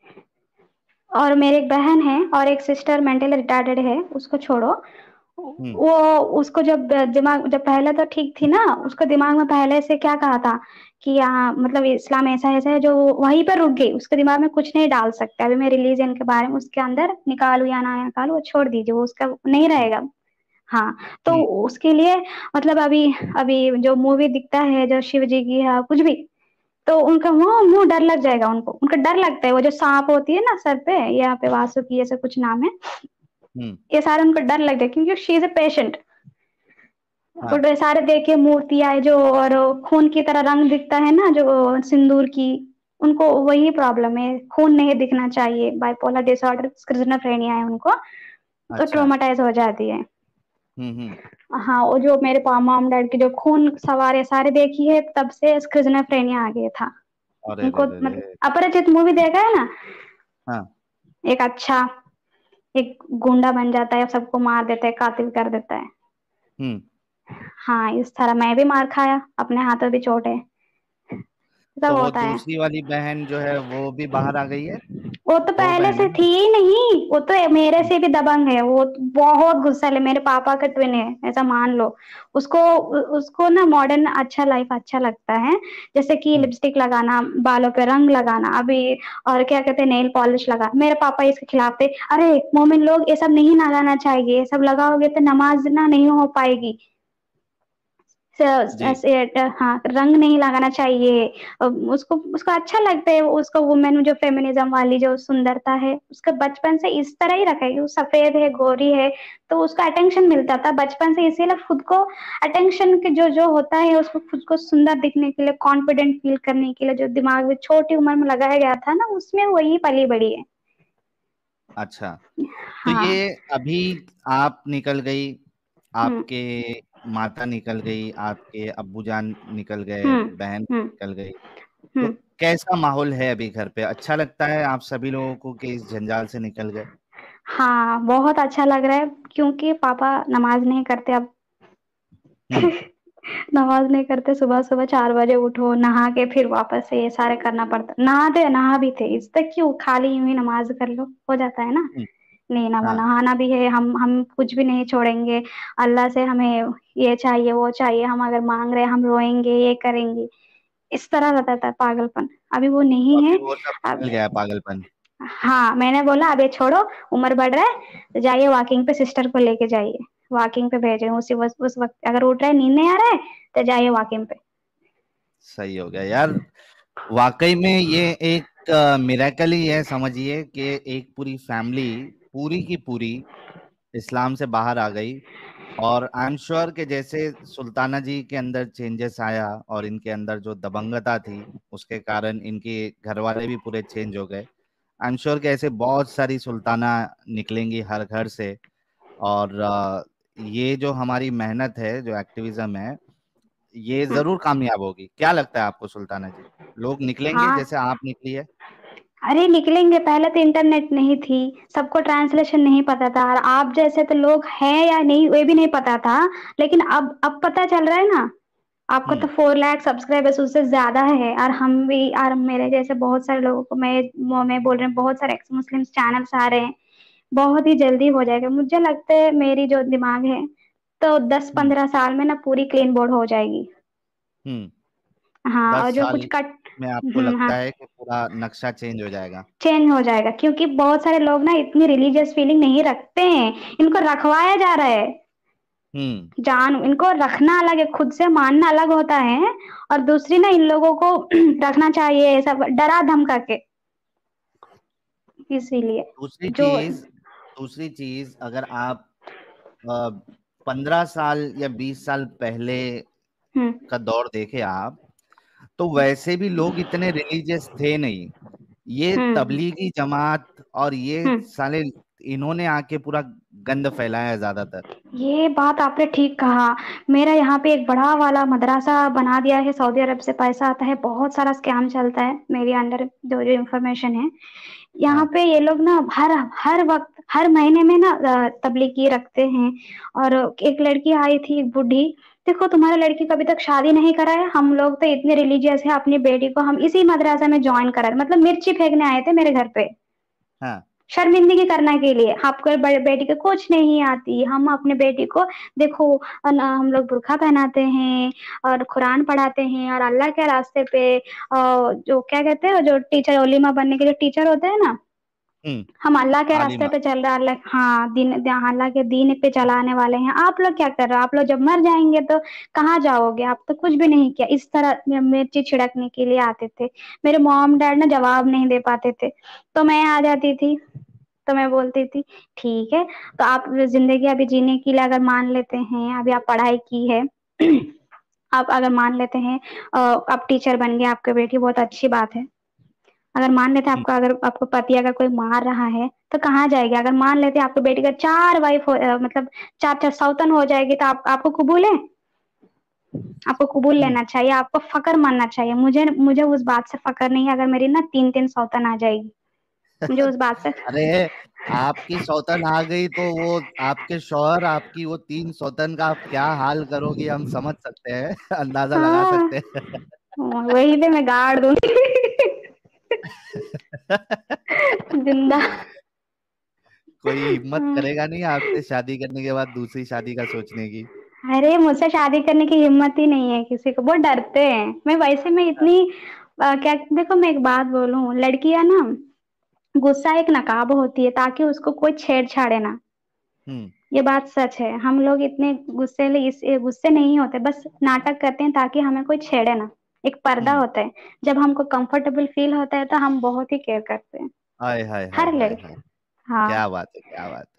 और मेरी एक बहन है और एक सिस्टर मेंटली रिटार्डेड है, उसको छोड़ो। वो उसको जब दिमाग, जब पहले तो ठीक थी ना, उसको दिमाग में पहले से क्या कहा था कि यहाँ मतलब इस्लाम ऐसा ऐसा है, जो वहीं पर रुक गई। उसके दिमाग में कुछ नहीं डाल सकते। अभी मैं रिलीजन के बारे में उसके अंदर निकालू या ना निकालू, वो छोड़ दीजिए, वो उसका नहीं रहेगा। हाँ, तो उसके लिए मतलब अभी अभी जो मूवी दिखता है जो शिव जी की है कुछ भी, तो उनका मुंह मुंह डर लग जाएगा उनको। उनका डर लगता है, वो जो सांप होती है ना सर पे, यहाँ पे वासुकी ऐसा कुछ नाम है, ये सारे उनको डर लगता है क्योंकि शी इज ए पेशेंट। और सारे देखे मूर्तियां जो और खून की तरह रंग दिखता है ना जो सिंदूर की, उनको वही प्रॉब्लम है, खून नहीं दिखना चाहिए। बाइपोलर डिसऑर्डर, स्किज़ोफ्रेनिया है उनको, तो ट्रोमाटाइज हो जाती है। हाँ, वो जो मेरे मॉम डैड के जो खून सवार है सारे देखी है, तब से स्किज़ोफ्रेनिया आ गया था उनको। मतलब अपरिचित मूवी देखा है ना? हाँ। एक अच्छा एक गुंडा बन जाता है, सबको मार देता है, कातिल कर देता है। हाँ, इस तरह मैं भी मार खाया, अपने हाथों भी चोट है, सब तो वो होता है। दूसरी वाली बहन जो है वो भी बाहर आ गई है? वो तो दो पहले से बहनें? थी ही नहीं, वो तो मेरे से भी दबंग है। वो बहुत गुस्सा है, मेरे पापा का ट्विन है ऐसा मान लो। उसको उसको ना मॉडर्न अच्छा लाइफ अच्छा लगता है, जैसे कि लिपस्टिक लगाना, बालों पे रंग लगाना अभी, और क्या कहते हैं नेल पॉलिश लगा। मेरे पापा इसके खिलाफ थे। अरे मोमिन लोग ये सब नहीं लगाना चाहिए, ये सब लगाओगे तो नमाज ना नहीं हो पाएगी। ऐसे हाँ, रंग नहीं लगाना चाहिए। उसको उसको अच्छा लगता है, उसको वुमेन जो फेमिनिज्म वाली जो सुंदरता है, उसका बचपन से इस तरह ही रखा है। वो सफेद है, गोरी है, तो उसको अटेंशन मिलता था बचपन से, इसीलिए खुद को अटेंशन के जो जो होता है, उसको खुद को सुंदर दिखने के लिए, कॉन्फिडेंट फील करने के लिए जो दिमाग में छोटी उम्र में लगाया गया था ना, उसमें वही पली बड़ी है। अच्छा, तो हाँ। ये अभी आप निकल गई, आपके माता निकल गई, आपके अब्बू जान निकल गए, बहन निकल गई, तो कैसा माहौल है अभी घर पे? अच्छा लगता है आप सभी लोगों को कि इस जंजाल से निकल गए? हाँ बहुत अच्छा लग रहा है क्योंकि पापा नमाज नहीं करते अब। नमाज नहीं करते, सुबह सुबह 4 बजे उठो, नहा के फिर वापस से ये सारे करना पड़ता। नहा भी थे, इस तक क्यों, खाली यूं ही नमाज कर लो, हो जाता है ना। नहीं, हाँ नहाना भी है, हम कुछ भी नहीं छोड़ेंगे। अल्लाह से हमें ये चाहिए वो चाहिए, हम अगर मांग रहे हैं हम रोएंगे, ये करेंगे, इस तरह रहता था पागलपन। अभी वो तो नहीं अभी है। वो सब अब निकल गया है पागलपन। हाँ, मैंने बोला अब ये छोड़ो, उम्र बढ़ रहा है, तो जाइए वॉकिंग पे, सिस्टर को लेके जाइए, वॉकिंग पे भेज रही हूँ उस वक्त, अगर उठ रहा है, नींद नहीं आ रहा है तो जाइए वॉकिंग पे। सही हो गया यार। वाकई में ये एक मिरेकल ही है, समझिए कि एक पूरी फैमिली, पूरी की पूरी इस्लाम से बाहर आ गई। और आई एम श्योर कि जैसे सुल्ताना जी के अंदर चेंजेस आया और इनके अंदर जो दबंगता थी उसके कारण इनके घर वाले भी पूरे चेंज हो गए। आई एम श्योर कि ऐसे बहुत सारी सुल्ताना निकलेंगी हर घर से। और ये जो हमारी मेहनत है, जो एक्टिविज्म है, ये जरूर कामयाब होगी। क्या लगता है आपको सुल्ताना जी, लोग निकलेंगे हाँ, जैसे आप निकली है? अरे निकलेंगे, पहले तो इंटरनेट नहीं थी, सबको ट्रांसलेशन नहीं पता था, और आप जैसे तो लोग हैं या नहीं ये भी नहीं पता था, लेकिन अब पता चल रहा है ना। आपको तो हम्म 4 लाख सब्सक्राइबर्स उससे ज्यादा है, और हम भी, और मेरे जैसे बहुत सारे लोगों को मैं बोल रही हूँ, बहुत सारे एक्स मुस्लिम चैनल्स आ रहे हैं। बहुत ही जल्दी हो जाएगा, मुझे लगता है, मेरी जो दिमाग है, तो दस हम्म पंद्रह साल में ना पूरी क्लीन बोर्ड हो जाएगी। हम्म हाँ, और 10 जो कुछ साल कट। में आपको हाँ, लगता है कि पूरा नक्शा चेंज हो जाएगा? चेंज हो जाएगा, क्योंकि बहुत सारे लोग ना इतनी रिलीजियस फीलिंग नहीं रखते हैं, इनको रखवाया जा रहा है। हम्म जान, इनको रखना अलग है, खुद से मानना अलग होता है। और दूसरी ना, इन लोगों को रखना चाहिए सब डरा धमका के, इसीलिए दूसरी जो। चीज दूसरी चीज, अगर आप 15 साल या 20 साल पहले हम्म का दौर देखे आप, तो वैसे भी लोग इतने रिलीजियस थे नहीं। ये हम्म तबलीगी जमात और ये हम्म साले, इन्होंने आके पूरा गंद फैलाया है ज्यादातर। ये बात आपने ठीक कहा। मेरा यहाँ पे एक बड़ा वाला मदरसा बना दिया है, सऊदी अरब से पैसा आता है, बहुत सारा स्कैम चलता है मेरे अंडर, जो जो इन्फॉर्मेशन है। यहाँ हाँ पे ये लोग ना हर हर वक्त, हर महीने में ना तबलीगी रखते हैं। और एक लड़की आई थी, एक बूढ़ी, देखो तुम्हारा लड़की को अभी तक शादी नहीं करा है, हम लोग तो इतने रिलीजियस है, अपनी बेटी को हम इसी मदरसा में ज्वाइन करा, मतलब मिर्ची फेंकने आए थे मेरे घर पे, हाँ शर्मिंदगी करने के लिए। आपको बेटी को कुछ नहीं आती, हम अपने बेटी को, देखो, हम लोग बुर्का पहनाते हैं और कुरान पढ़ाते हैं, और अल्लाह के रास्ते पे जो क्या कहते हैं, जो टीचर, ओलिमा बनने के जो टीचर होते हैं ना, हम्म हम अल्लाह के रास्ते आलिमा। पे चल रहा, अल्लाह, हाँ, अल्लाह के दीन पे चलाने वाले हैं। आप लोग क्या कर रहे हो? आप लोग जब मर जाएंगे तो कहाँ जाओगे? आप तो कुछ भी नहीं किया। इस तरह मिर्ची छिड़कने के लिए आते थे। मेरे मॉम डैड ना जवाब नहीं दे पाते थे, तो मैं आ जाती थी, तो मैं बोलती थी, ठीक है, तो आप जिंदगी अभी जीने के लिए अगर मान लेते हैं, अभी आप पढ़ाई की है, आप अगर मान लेते हैं, आप टीचर बन गए, आपकी बेटी, बहुत अच्छी बात है। अगर मान लेते हैं हम्म आपका, अगर आपको पति अगर कोई मार रहा है तो कहाँ जाएगी? अगर मान लेते हैं आपको बेटी का 4 वाइफ मतलब 4 4 सौतन हो जाएगी, तो आपको कबूल है? आपको कबूल हम्म लेना चाहिए, आपको फकर मानना चाहिए। मुझे मुझे उस बात से फकर नहीं है, अगर मेरी ना 3 3 सौतन आ जाएगी, मुझे उस बात से। अरे, आपकी सौतन आ गई तो वो आपके शौहर, आपकी वो 3 सौतन का आप क्या हाल करोगी, हम समझ सकते हैं। अंदाजा लगा हाँ, सकते हैं। वही पे मैं गाड़ दूंगी। जिंदा। कोई हिम्मत करेगा नहीं आपसे शादी करने के बाद दूसरी शादी का सोचने की? अरे मुझसे शादी करने की हिम्मत ही नहीं है किसी को, बहुत डरते हैं। मैं वैसे में इतनी क्या, देखो मैं एक बात बोलूं, लड़कियां ना, गुस्सा एक नकाब होती है, ताकि उसको कोई छेड़छाड़े ना। हम्म ये बात सच है, हम लोग इतने गुस्से नहीं होते, बस नाटक करते हैं ताकि हमें कोई छेड़े ना। एक पर्दा हम्म होता है, जब हमको कंफर्टेबल फील होता है तो हम बहुत ही केयर करते हैं, हाय हाय हाय हर हाय लड़की। हाय। हाँ। क्या बात है, क्या बात है।